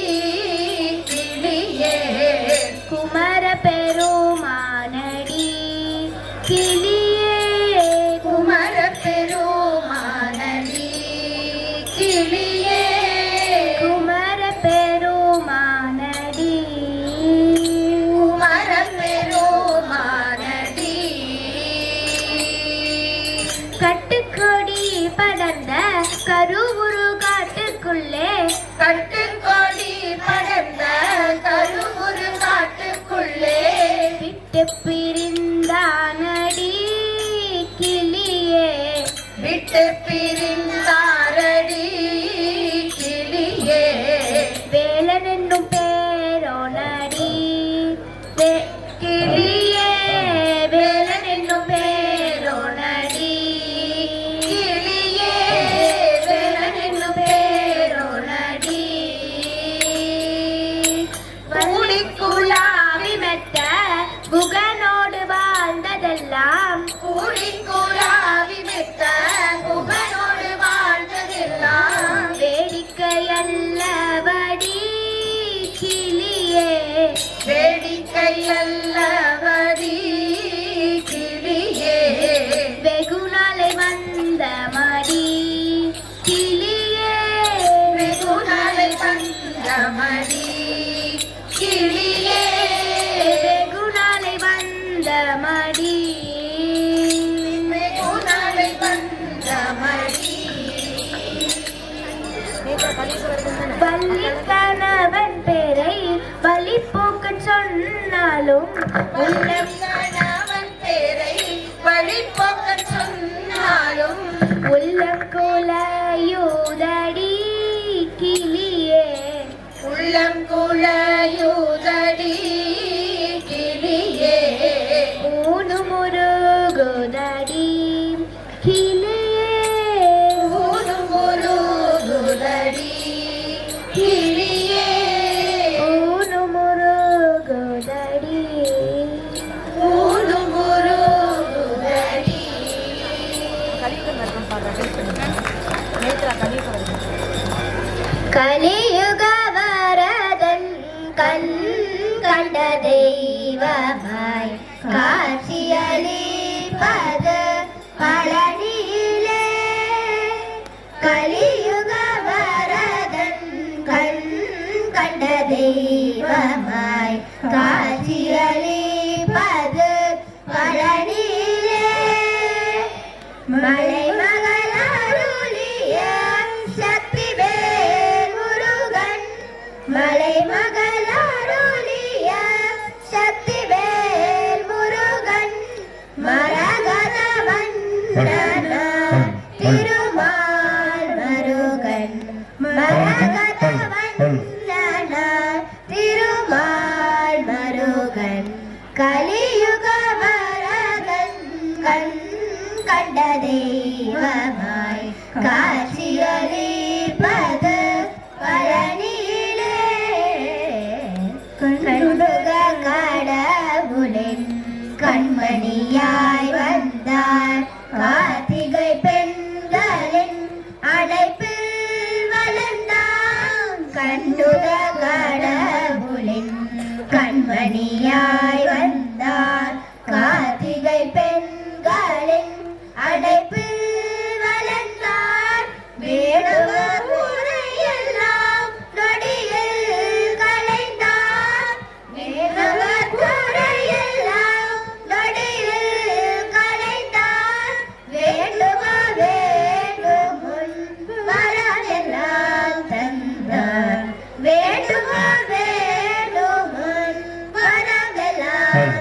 கிளியே குமர பெருமானடி கிளியே குமர பெருமானடி கிளியே குமர பெருமானடி குமர பெருமானடி கட்டுக்கொடி படர்ந்த கருவுரு காட்டுக்குள்ளே கட்டுக்கோடி படர்ந்த கருவுரு காட்டுக்குள்ளே விட்டு பிரிந்தானடி கிளியே விட்டு பிரிந்தாரடி கிளியே வேலன் என்னும் பேரோனடி கிளியே வேலன் என்னும் பேரோனடி கிளியே வேலன் என்னும் பேரோனடி கூடிக்குழாவி மெத்த குகனோடு வாழ்ந்ததெல்லாம் கூடிக்குழாவி மெத்த குகனோடு வாழ்ந்ததெல்லாம் வேடிக்கையல்லவடி கிளியே வேடிக்கையல்லவடி கிளியே வெகுநாளை வந்த மடி கிளியே வெகுநாளை வந்தமடி கிளியே வெகுநாளை வந்த மடி வெகுநாளை வந்தமடி பள்ளி கணவன் பேரை பலி போக்க சொன்னாலும் உள்ளம் கணவன் பேரை வழிபோக்க சொன்னாலும் உள்ளம் குலையுதடி கிளியே உள்ளம் குழையுதடி கிளியே ஊனுமுருகுதடி கிளியே ஊனுமுருகுதடி கிளியே ஊனுமுருகுதடி ஊனுமுருகுதடி கலியுக வரதன் கண் கண்ட தெய்வமாய் காட்சியளிப்பது பழனியிலே கலியுக வரதன் கண் கண்ட தெய்வமாய் காட்சியளிப்பது பழனியிலே மலை மகளருளிய சக்திவேல் முருகன் மலை மகளருளிய சக்திவேல் முருகன் மரகத வண்ணன திருமால் முருகன் மரகத வண்ணன திருமால் முருகன் கலியுக வரதன் கண் கண்ட தெய்வமாய் காட்சியளிப்பது கண்ணுக கடவுளின் கண்மணியாய் வந்தார் கார்த்திகை பெண்களின் அழைப்பில் வளர்ந்தார் கண்ணுக கடவுளின் கண்மணியாய் வந்தார் கார்த்திகை பெண்களின் அழைப்பில் வளர்ந்தார் வேடுவர் முறையெல்லாம் நொடியில் கலைந்தார் வேடுவர் முறையெல்லாம் நொடியில் கலைந்தார் வேண்டுவ வேண்டுமுன் வரமெல்லாம் தந்தார் வேண்டுவ வேண்டுமுன் வரமெல்லாம்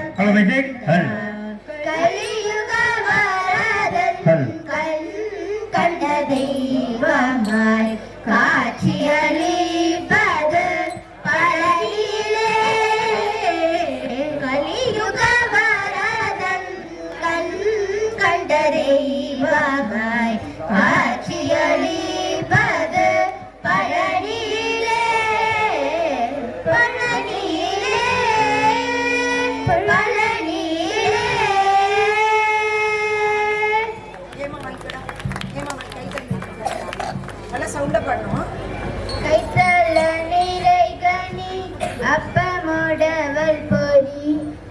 கலியுக வரதன் கண் கண்ட தெய்வமாய் காட்சியளிப்பது பழனியிலே கலியுக வரதன் கண் கண்ட தெய்வமாய் காட்சியளிப்பது பழனியிலே பழனியிலே பழனியிலே நல்லா சவுண்டா பண்ணுவோம். கைத்தல நிலை கனி அப்பமுடவல் பொறி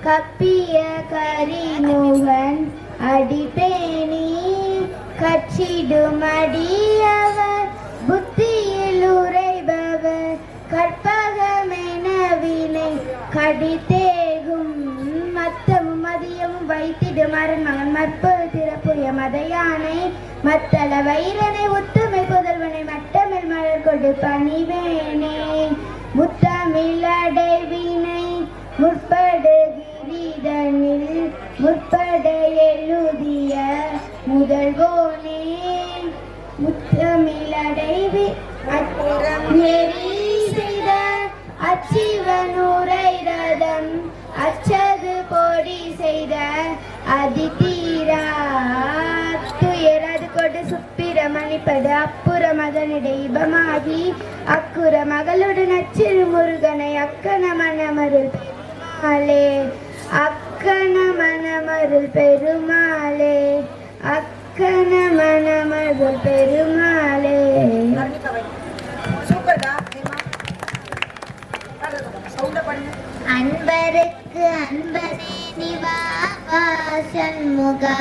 கப்பிய கரிமுகன் அடிபேணி கச்சிடும் அடியவர் புத்தியில் உரைபவர் கற்பகமெனவினை கடித்தேகும் மத்தமும் மதியமும் வைத்திடும் அரண்மகன் மற்பொரு திறப்புய மதையானை மத்தள வைரனை உத்தமை புதல்வனை மட்டமில் மலர் கொடு பணிவேனே முத்தமிழ் அடைவினை முற்படுகிரிதனில் முற்பட எழுதிய முதல்வோனே முத்தமிழ் அடைவி நெறி செய்த அச்சிவனுரை ரதம் அச்சது பொடி செய்த அதிதீரா துயரது கொடு சுப்பிர மணிப்படு அப்புற மதனிடை இபமாகி அக்குற மகளுடன் அச்சிறு முருகனை அக்கன மனமருள் பெருமாளே அக்கன மனமருள் பெருமாளே அக்கன மனமருள் பெருமாளே. சூப்பர்டா. சவுண்டா பண்ணு. அன்பருக்கு அன்பனே நிவா சண்முகா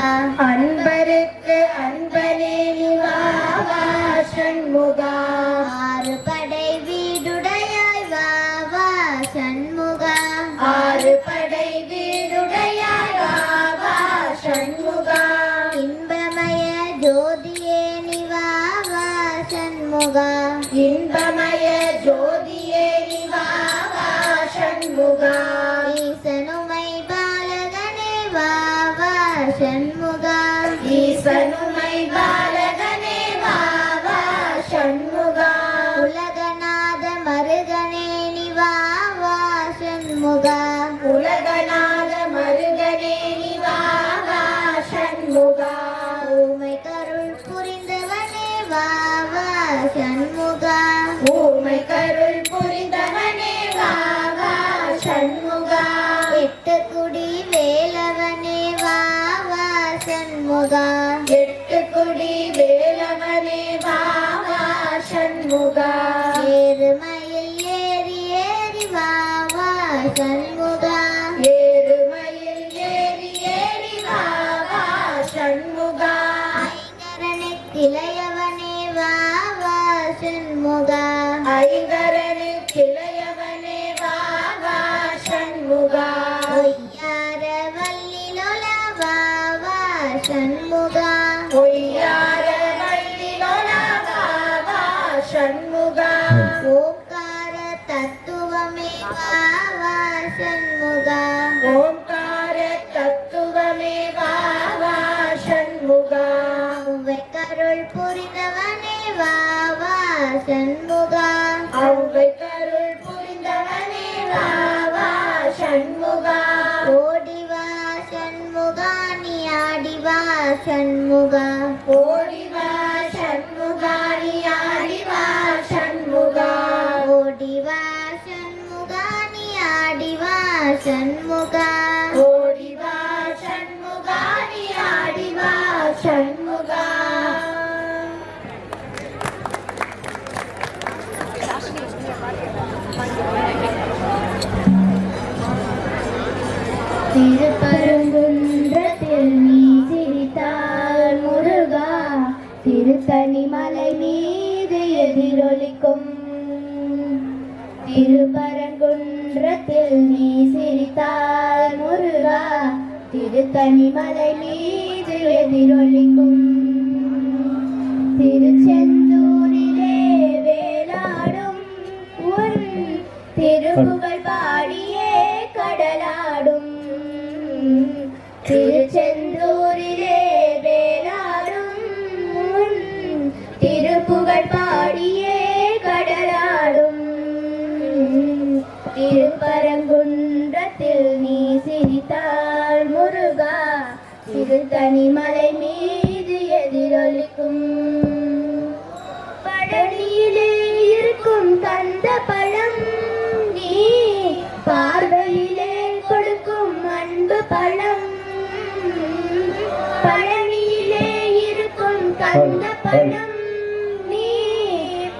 அன்பருக்கு அன்பனே நிவா சண்முகா ஆறு படை வீடுடையாய் வா வா சண்முகா ஆறு படை வீடுடையாய் வா சண்முகா இன்பமய ஜோதியே நிவா வா சண்முகா இன்பமய ஜோதியே நிவா சண்முகா ஈசனுமை பாலகனே வா வா சண்முகா ஈசனுமை பாலகனே வா சண்முகா உலகநாத மருகனே நிவா வா சண்முகா உலகநாத மருகனே நிவா சண்முகா ஊமை கருள் புரிந்தவனே வா வா சண்முகா ஊமை கருள் புரிந்தவனே வா சண்முகா எட்டு குடி வேலவனே வா வா சண்முகா எட்டு குடி வேலவனே வா சண்முகா ஏறுமயில் ஏறி ஏறி வா வா சண்முகா ஏறுமயில் ஏறி ஏறி வா சண்முகா ஐங்கரனை திளையவனே வா வா சண்முகா ஐங்கரனு கிளையவனே வா சண்முகா ஒய்யார வல்லிலொல வா வா சண்முகா பொய்யார வள்ளிலொல வா சண்முகா ஓங்கார தத்துவமே வா வா சண்முகா ஓம்கார தத்துவமே வா சண்முகா உவை கருள் புரிந்தவனே வா வா சண்முகா அவ்வை கருள் புரிந்தவனே வா சண்முகா ஓடிவா சண்முகா நீ ஆடிவா சண்முகா ஓடிவா சண்முகா நீ ஆடிவா சண்முகா ஓடிவா சண்முகா நீ சண்முகா ஓடிவா சண்முகா நீ ஆடிவா சண்முகா திருப்பரங்குன்றத்தில் நீ சிரித்தால் முருகா திருத்தணிமலை மீது எதிரொலிக்கும் திருப்பரங்குன்றத்தில் நீ சிரித்தால் முருகா திருத்தணிமலை மீது எதிரொலிக்கும் திருச்செந்தூரிலே வேலாடும் உன் திருப்புகழ் பாடியே கடலாடும் திருச்செந்தூரிலே வேலாடும் உன் திருப்புகழ் பாடியே கடலாடும் திருப்பரங்குன்றத்தில் நீ சிரித்தால் முருகா திருத்தணிமலை மீது எதிரொலிக்கும் பழனியிலே இருக்கும் கந்த பழம் நீ பார்வையிலே கொடுக்கும் அன்பு பழம் பழனியிலே இருக்கும் கந்த பழம் நீ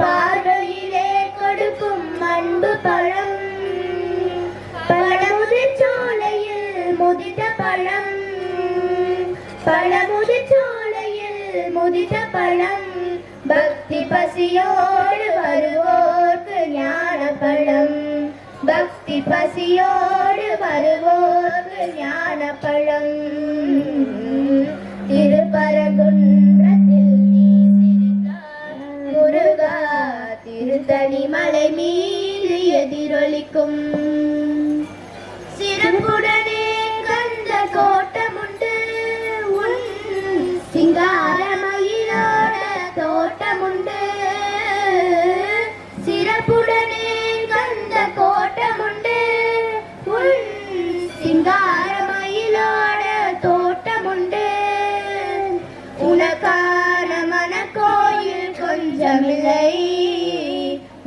பார்வையிலே கொடுக்கும் அன்பு பழம் பழமுதிர்ச்சோலையில் முதித்த பழம் பழமுதிர்ச்சோலையில் முதித்த பழம் பக்தி பசியோடு வருவோர்க்கு ஞான பழம் பக்தி பசியோடு வருவோர்க்கு ஞான பழம் திருப்பரங்குன்றத்தில் நீ சிரித்தால் முருகா திருத்தணிமலை மீது எதிரொலிக்கும் சிறப்புடனே கந்த கோட்டமுண்டு உன் சிங்காரமயிலோட தோட்டமுண்டு சிறப்புடனே கந்த கோட்டமுண்டு உன் சிங்காரமயிலோட தோட்டமுண்டு உனக்கான மனக்கோயில் கொஞ்சமில்லை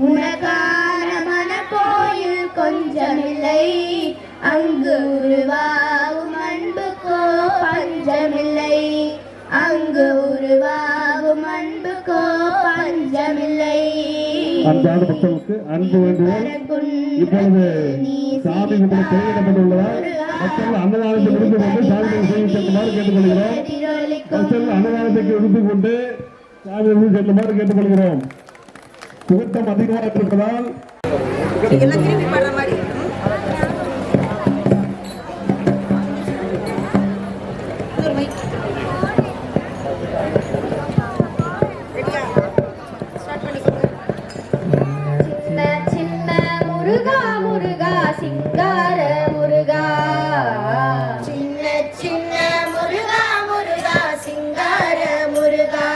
உனக்கான மனக்கோயில் கொஞ்சமில்லை அங்கு உருவாகும் அன்புக்கோ பஞ்சமில்லை அங்கு உருவாகும் அன்புக்கோ பஞ்சமில்லை அன்பான மக்களுக்கு அன்பு வேண்டுவோம். இப்பொழுது சாமி கும்பிட திரையிடப்பட்டுள்ளதால் மக்கள் அன்னதானத்தை முடிந்து கொண்டு சாமியை செய்து செல்லுமாறு கேட்டுக்கொள்கிறோம். மக்கள் அன்னதானத்தை எடுத்துக் கொண்டு சாமியை செல்லுமாறு கேட்டுக்கொள்கிறோம். கூட்டம் அதிகமாக இருப்பதால் எல்லாம் திரும்பி பாடுற மாதிரி இன்னொரு மைக் ரெடியா ஸ்டார்ட் பண்ணிக்கோங்க சின்ன சின்ன முருகா முருகா சிங்கார முருகா சின்ன சின்ன முருகா முருகா சிங்கார முருகா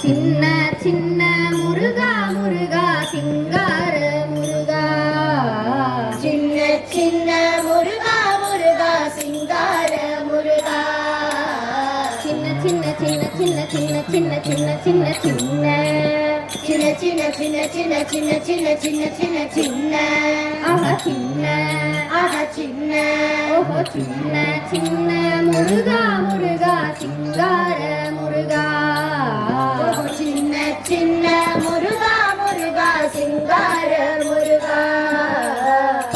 சின்ன சின்ன முருகா முருகா சிங்கார முருகா சின்ன சின்ன முருகா முருகா சிங்கார முருகா சின்ன சின்ன சின்ன சின்ன சின்ன சின்ன சின்ன சின்ன சின்ன சின்ன சின்ன சின்ன சின்ன சின்ன சின்ன சின்ன சின்ன சின்ன ஆஹா சின்ன ஆஹா சின்ன ஓஹோ சின்ன சின்ன முருகா முருகா சிங்கார முருகா ஓஹோ சின்ன சின்ன முருகா முருகா சிங்கார முருகா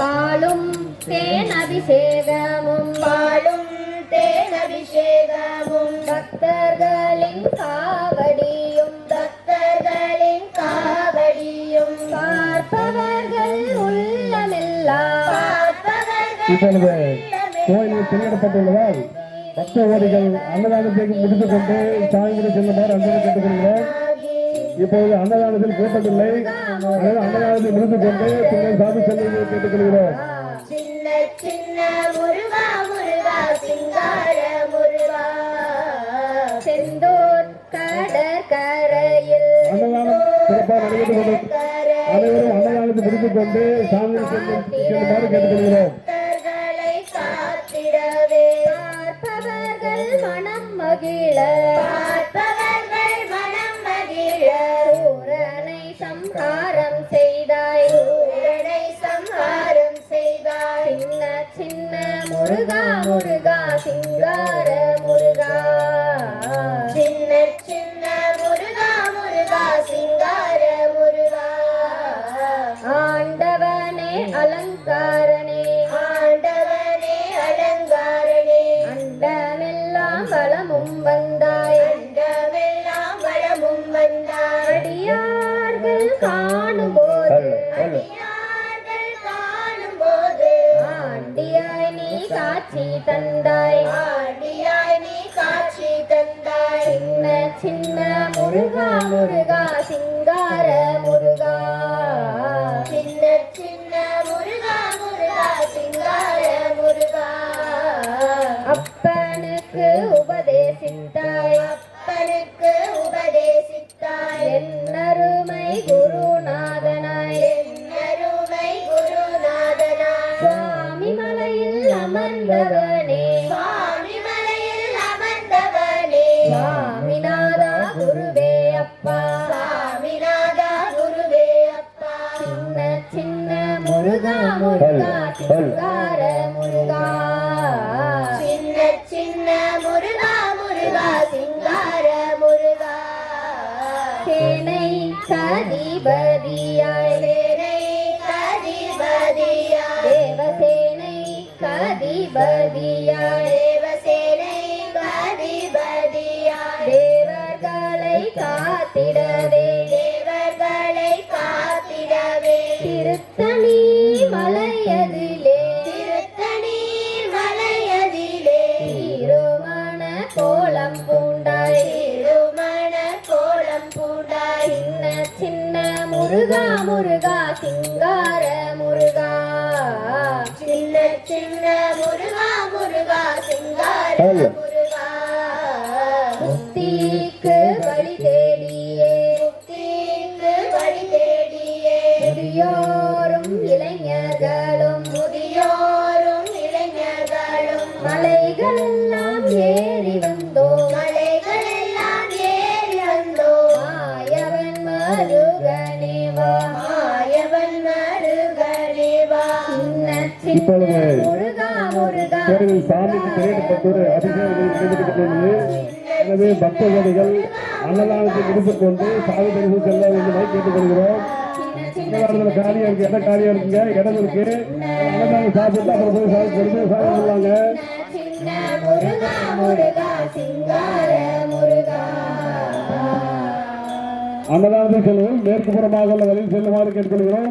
பாலும் தேன் அபிஷேகமும் பாலும் தேன் அபிஷேகமும் பக்தர்களின் காவடியும் பக்தர்களின் காவடியும் பார்ப்பவர்கள் உள்ளமெல்லாம் பார்ப்பவர்கள் இப்பொழுது கோயிலில் திரையிடப்பட்டுள்ளதால் பக்தகோடிகள் அன்னதானத்தை முடித்துக் கொண்டு சாமியை செல்லுமாறு அன்புடன் கேட்டுக்கொள்கிறோம். இப்பொழுது அன்னதானத்தில் கூட்டமில்லை. அதாவது அன்னதானத்தை முடித்துக் கொண்டு பின்னர் சாமி செல்லுமாறு கேட்டுக்கொள்கிறோம். சின்ன சின்ன முருகா முருகா சிங்கார முருகா செந்தூர் கடற்கரையில் அன்னதானம் சிறப்பாக நடைபெற்றுக் கொண்டு அனைவரும் அன்னதானத்தை முடித்துக் கொண்டு சாமியை செல்லுமாறு கேட்டுக்கொள்கிறோம். பக்தர்களை காத்திடவே பார்ப்பவர்கள் மனம் மகிழ பார்ப்பவர்கள் மனம் மகிழ சூரனை சம்ஹாரம் செய்தாய் சூரனை சம்ஹாரம் செய்தாய் முருகா முருகா சிங்கார முருகா சின்ன சின்ன முருகா முருகா சிங்கார முருகா ஆண்டவனே அலங்காரனே ஆண்டவனே அலங்காரனே அண்டமெல்லாம் வளமும் வந்தாய் அண்டமெல்லாம் வளமும் வந்தாய் அடியார்கள் காணும்போது அடியார்கள் காணும்போது ஆண்டியாய் நீ காட்சி தந்தாய் ஆடியாய் நீ காட்சி தந்தாய் சின்ன சின்ன முருகா முருகா சிங்கார முருகா சின்ன சின்ன முருகா முருகா சிங்கார முருகா அப்பனுக்கு உபதேசித்தாய் அப்பனுக்கு உபதேசித்தாய் என்னருமை குருநாதனாய் என்னருமை குருநாதனாய் சுவாமி மலையில் அமர்ந்தவனே சுவாமி மலையில் அமர்ந்தவனே சுவாமிநாதா குருவே அப்பா சாமிநாதா குருவே அப்பா சின்ன சின்ன முருகா முருகா சிங்கார முருகா சின்ன சின்ன முருகா முருகா சிங்கார முருகா சேனை கதிபதியாய் சேனை கதிபதியாய் தேவசேனை கதிபதியாய் தேவசேனை கதிபதியாய் தேவர்களை காத்திடவே தேவர்களை காத்திடவே திருத்தணி மலையதிலே திருத்தணி மலையதிலே திருமண கோலம் பூண்டாய் திருமண கோலம் பூண்டாய் சின்ன சின்ன முருகா முருகா சிங்கார முருகா சின்ன சின்ன முருகா முருகா சிங்கார முருகா முக்திக்கு வழி தேடியே முக்திக்கு வழி தேடியே முதியோரும் இளைஞர்களும் முதியோரும் இளைஞர்களும் மலைகள் எல்லாம் ஏறி வந்தோம் மலைகள் எல்லாம் ஏறி வந்தோம் மாயவன் மருகனே வா மாயவன் மருகனே வா சின்ன சின்ன இப்பொழுது முருகா முருகா கோவில் சாமிக்கு திரையிடப்பட்டொரு அபிஷேகம் செய்யப்பட்டுள்ளது. எனவே பக்தர்கள் அன்னதானத்தை முடித்துக் கொண்டு சாமி தரிசனம் செல்ல வேண்டுமாய் கேட்டுக்கொள்கிறோம். அன்னதானத்தில் காரியம் இருக்கு, என்ன காரியம் இருக்குங்க, இடம் இருக்கு. அன்னதானம் சாப்பிட்டு அப்புறம் போய் சாமி கொடுத்து சாமி சொல்லுவாங்க. சின்ன முருகா முருகா சிங்கார முருகா அன்னதானத்தை செல்வம் மேற்கு புறமாக உள்ள வழியில் செல்லுமாறு கேட்டுக்கொள்கிறோம்.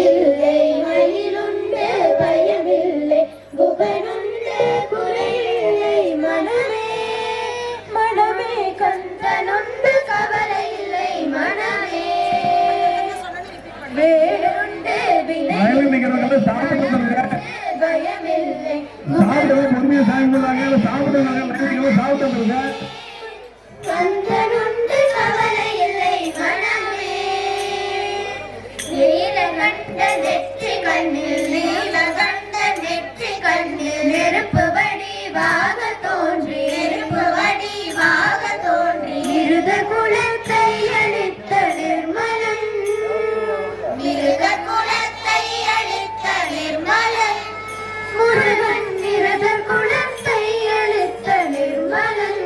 இல்லை மயிலுண்டு பயமில்லை குகனுண்டு குறையில்லை மனமே மனமே கந்தனுண்டு கவலை இல்லை மனமே வேடுண்டு வினை வயலில் நிற்கிறவங்க சாப்பிட்டு பயமில்லை சாப்பிட்டு பொறுமையை சாமி சொல்லாங்க. சாப்பிட்டு கந்தனுண்டு கவலை இல்லை மனமே நீலகண்ட நெற்றி கண்ணில் நீலகண்ட நெற்றி கண்ணில் நெருப்பு வடிவாக தோன்றி நெருப்பு வடிவாக தோன்றி மிருக குலத்தை அளித்த நிர்மலன் மிருக குலத்தை அளித்த நிர்மலன் முருகன் மிருக குலத்தை அளித்த நிர்மலன்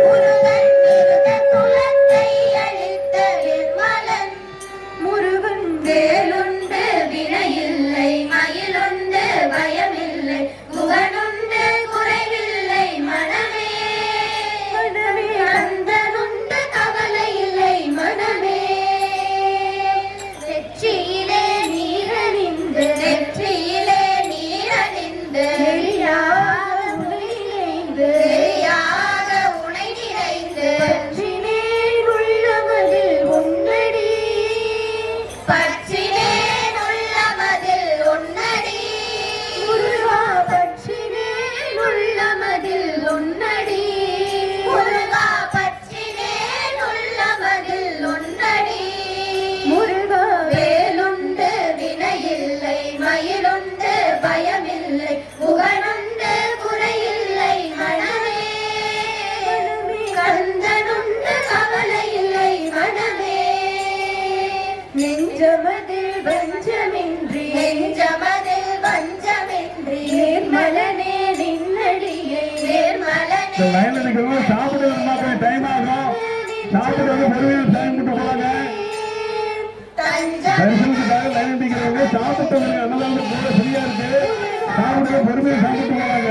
முருகன் மிருக குலத்தை அளித்த நிர்மலன் முருகன் வேலுண்டு வினையில்லை மயிலுண்டு பயமில்லை குகனுண்டு குறைவில்லை லைன்ல நிக்கணும். சாப்பிட்டு டைம் ஆகும். சாப்பிட்டு வந்து பொறுமையாக டைம் விட்டு போறாங்க. தரிசனத்துக்காக லைன் நிக்கிறவங்க சாப்பிட்டு அன்னதானம் கூட சரியா இருக்கு. சாப்பிட்டு பொறுமையாக சாப்பிட்டு போறாங்க.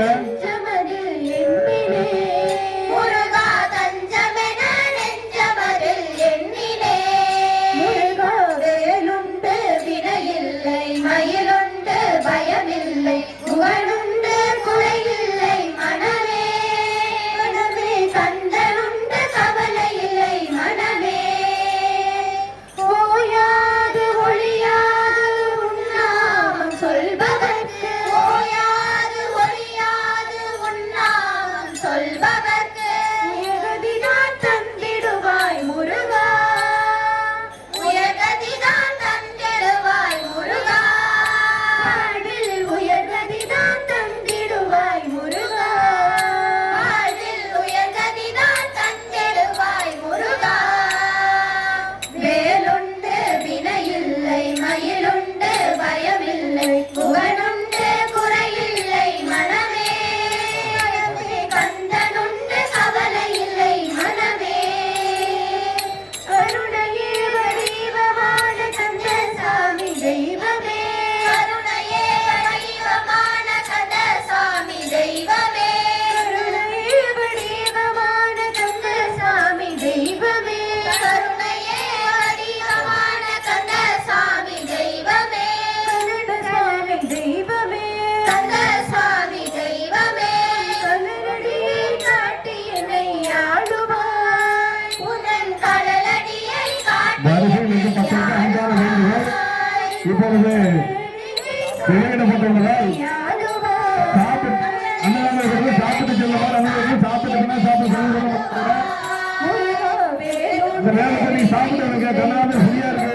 இப்பொழுது வெளியிடப்பட்டுள்ளதால் சாப்பிட்டு செல்லுமாறு சாப்பிட்டு இந்த நேரத்தில் நீ சாப்பிட்டு கண்ணாவது சரியா இருக்கு.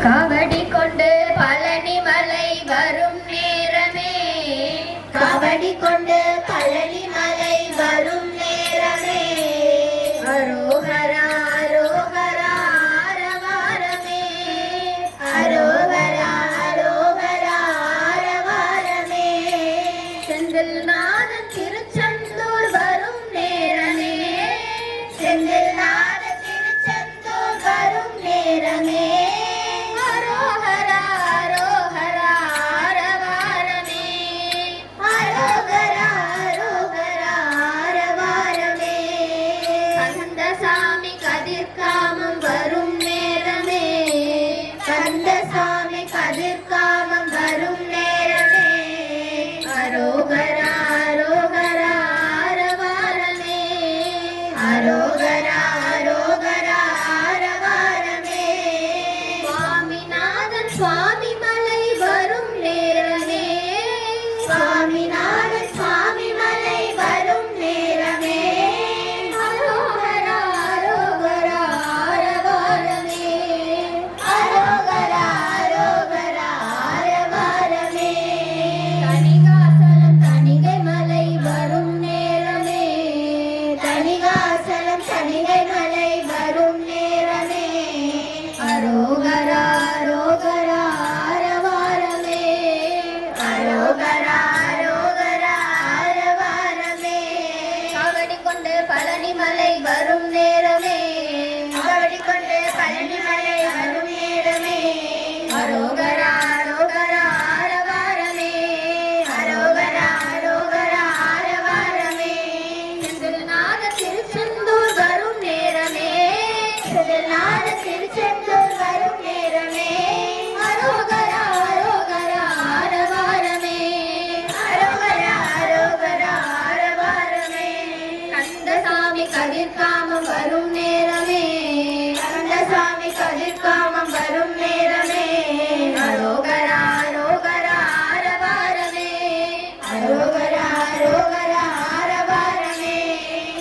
காவடி கொண்டு பழனி மலை வரும் நேரமே, காவடி கொண்டு பழனி மலை வரும் நேரமே, அரோகரா அரோகரா அரவாரமே, அரோகரா அரோகரா அரவாரமே, செந்தில் நாதன் திருச்செந்தூர் வரும் நேரமே, செந்தில் நாதன் திருச்செந்தூர் வரும் நேரமே,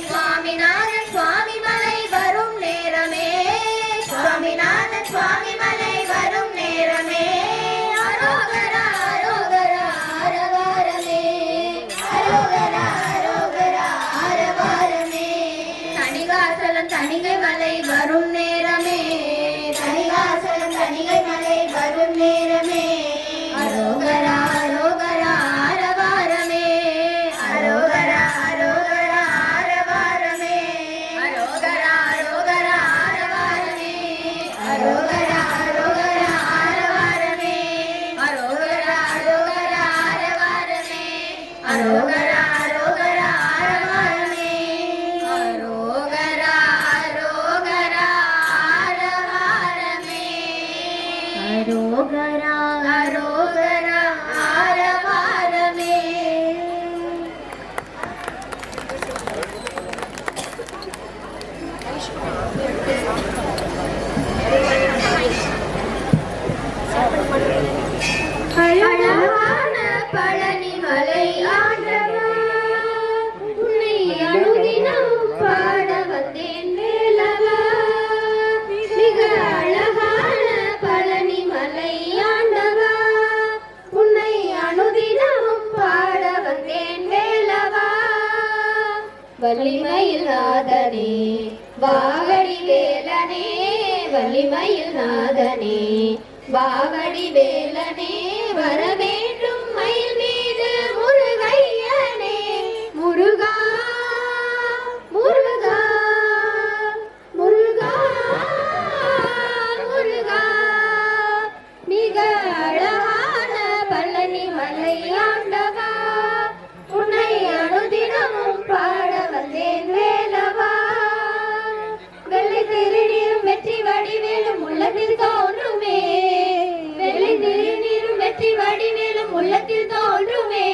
சுவாமிநாதன் சுவாமி மலை வரும் நேரமே, சுவாமிநாதன் தணிகை மலை வரும் நேரமே தணிகாசலம் தணிகை மலை வரும் நேரமே அரோகரா அரோகரா ஆரவாரமே அரோகரா அரோகரா ஆரவாரமே அரோகரா அரோகரா ஆரவாரமே அரோகரா அரோகரா ஆரவாரமே அரோகரா அரோகரா ஆரவாரமே அரோகரா அரோகரா ஆரவாரமே அரோகரா அரோகரா ஆரவாரமே அரோகரா அரோகரா ஆரவாரமே அழகான பழனி மலை ஆண்டவா உன்னை அனுதினம் பாட வந்தேன் வேலவா மிக அழகான பழனி மலை ஆண்டவா உன்னை அனுதினம் பாட வந்தேன் வேலவா வள்ளிமயில் நாதனே வாகடி வேலனே வள்ளிமயில் நாதனே வாகடி வேலனே வர வேண்டும் மயில் மீது முருகையனே முருகா முருகா முருகா முருகா மிக அழகான பழனி மலை ஆண்டவா உன்னை அனுதினமும் பாட வந்தேன் வேலவா வெள்ளை திருநீரும் வெற்றி வடிவேலும் உள்ளத்தில் தோன்றுமே வெள்ளை திருநீரும் வெற்றி வடிவேலும் உள்ளத்தில் தோன்றுமே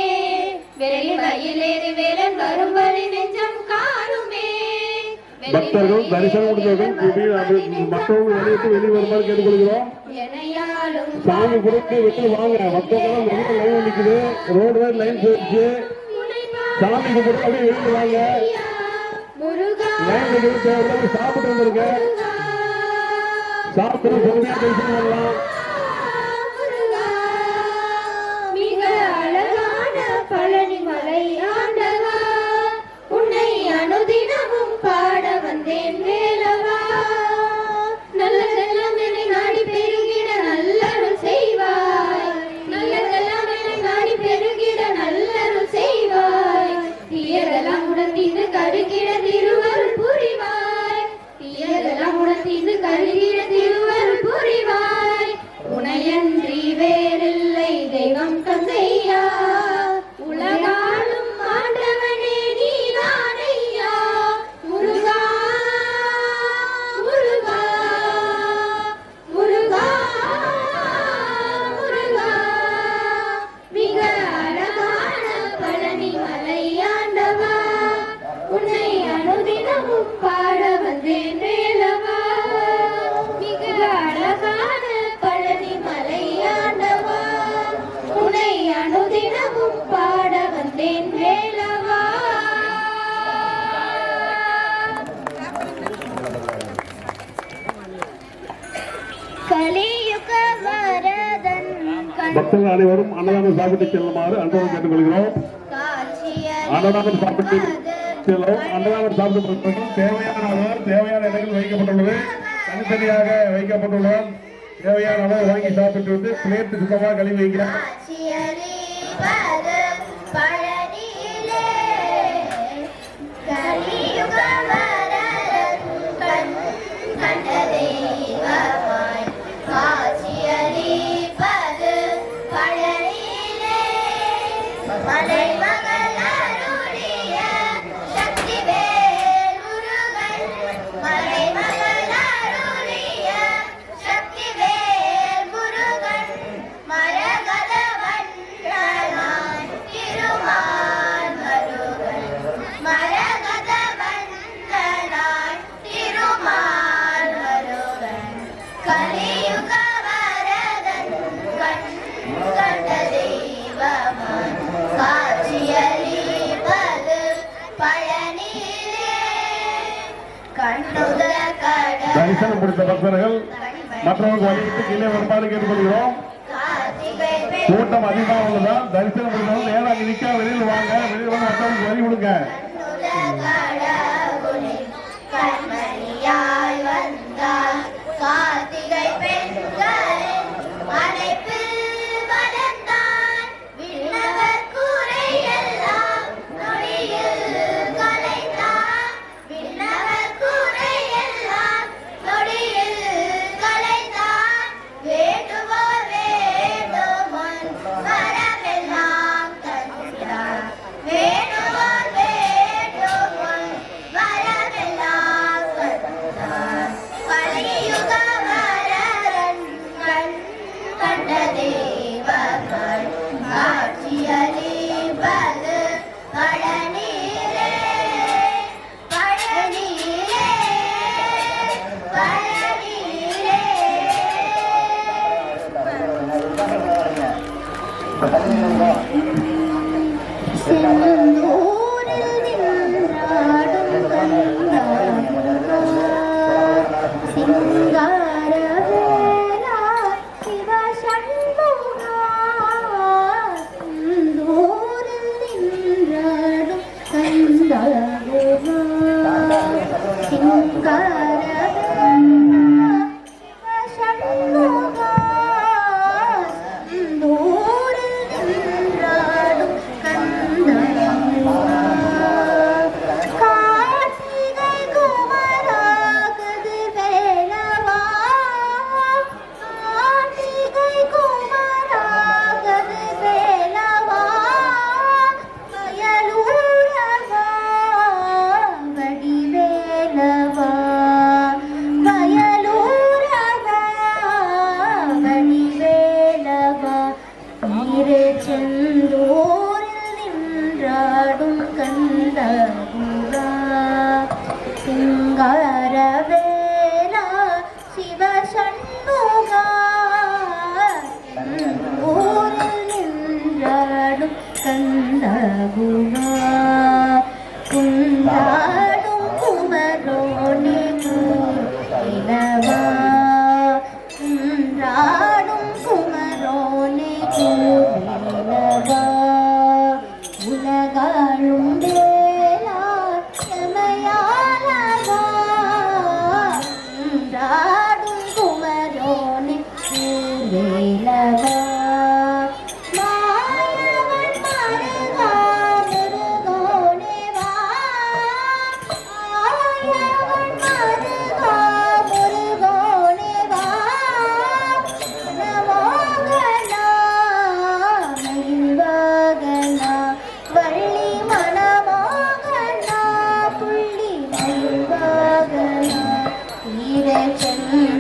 வெள்ளி மயிலேறி வேலன் வரும் வழி நெஞ்சம் காணுமே பக்தர்கள் தரிசனம் முடிந்தவர்கள் மற்றவர்கள் வெளியிட்டு வெளியே வருமாறு கேட்டுக்கொள்கிறோம். எனையாலும் சாமி கொடுத்து வெளியே வாங்க. மற்றவங்க வெளியே லைன் நிற்குது, ரோடு வேறு லைன் போயிடுச்சு. சாமி கொடுத்து அப்படியே வெளியே வாங்க. முருகா லைன் நிற்கிறது, சாப்பிட்டு வந்துருங்க. சாப்பிட்டு பொறுமையா தரிசனம் பண்ணலாம். மிக அழகான பழனி மலை ஆண்டவா உன்னை அனுதினமும் பாட வந்தேன் வேலவா நல்ல செல்லம் என்னை நாடி பெருகிட நல்லருள் செய்வாய் நல்ல செல்லம் என்னை நாடி பெருகிட நல்லருள் செய்வாய் தீயதெல்லாம் உணர்ந்து கருகிட திருவருள் புரிவாய் தீயதெல்லாம் உணர்ந்து கருகிட திருவருள் புரிவாய் உனையன்றி வேறில்லை தெய்வம் தந்தையா உலகாளும் ஆண்டவனே நீதானையா முருகா முருகா முருகா முருகா மிக அழகான பழனி மலை ஆண்டவா உன்னை அனுதினமும் பாட வந்தேன் வேலவா மிக அழகான பழனி மலை ஆண்டவா உன்னை அனுதினமும் பாட வந்தேன் வேலவா கலியுக வரதன் பக்தர்கள் அனைவரும் அன்னதானம் சாப்பிட்டு செல்லுமாறு அன்போடு கேட்டுக்கொள்கிறோம். அன்னதானம் சாப்பிட்டு செல்லும். அன்னதானம் சாப்பிட்டு தேவையான அளவு தேவையான இடங்கள் வைக்கப்பட்டுள்ளது. தனித்தனியாக வைக்கப்பட்டுள்ளது. தேவையான அளவு வாங்கி சாப்பிட்டு வந்து பிளேட் சுத்தமாக கழுவி வைக்கிறார். பழனியிலே கலியுக வரதன் கண்ட தெய்வமாய் காட்சியளிப்பது பழனியிலே மலைமகள் அருளிய சக்திவேல் முருகன் மலைமகள் அருளிய சக்திவேல் முருகன் மரகத வண்ணனாய் திருமால் முருகன் மரகத வண்ணனாய் திருமால் முருகன் கலியுக வரதன் கண்ட தெய்வமாய் காட்சியளிப்பது பழனியிலே கண்ணுத கடல் தரிசனம் முடித்த பக்தர்கள் மற்றவர்கள் வழிவிட்டு கீழே வருமாறு கேட்டுக்கொள்கிறோம். கூட்டம் அதிகமாக உள்ளதால் தரிசனம் முடிந்தவங்க நேரம் அங்கே நிற்க வெளியில் வாங்க. வெளியில் வந்து மற்றவங்களுக்கு வழி கொடுங்க. கண்ணுத கடவுளே கண்மணிய செந்தூரில் நின்றாடும் கந்தா சிங்காரவேலா சிவசண்முகா செந்தூரில் நின்றாடும் கந்தா சிங்காரவேலா சிவசண்முகா செந்தூரில் நின்றாடும் கந்தா கார்த்திகை குமராகது வேலவா கார்த்திகை குமராகது வேலவா வயலூரவா வடிவேலவா வயலூரவா வடிவேலவா ஈரே செந்தூரில் நின்றாடும் கந்தபுரா சிங்காரவேலா சிவசண்முகா ஊரில் நின்றாடும் கந்தபுரா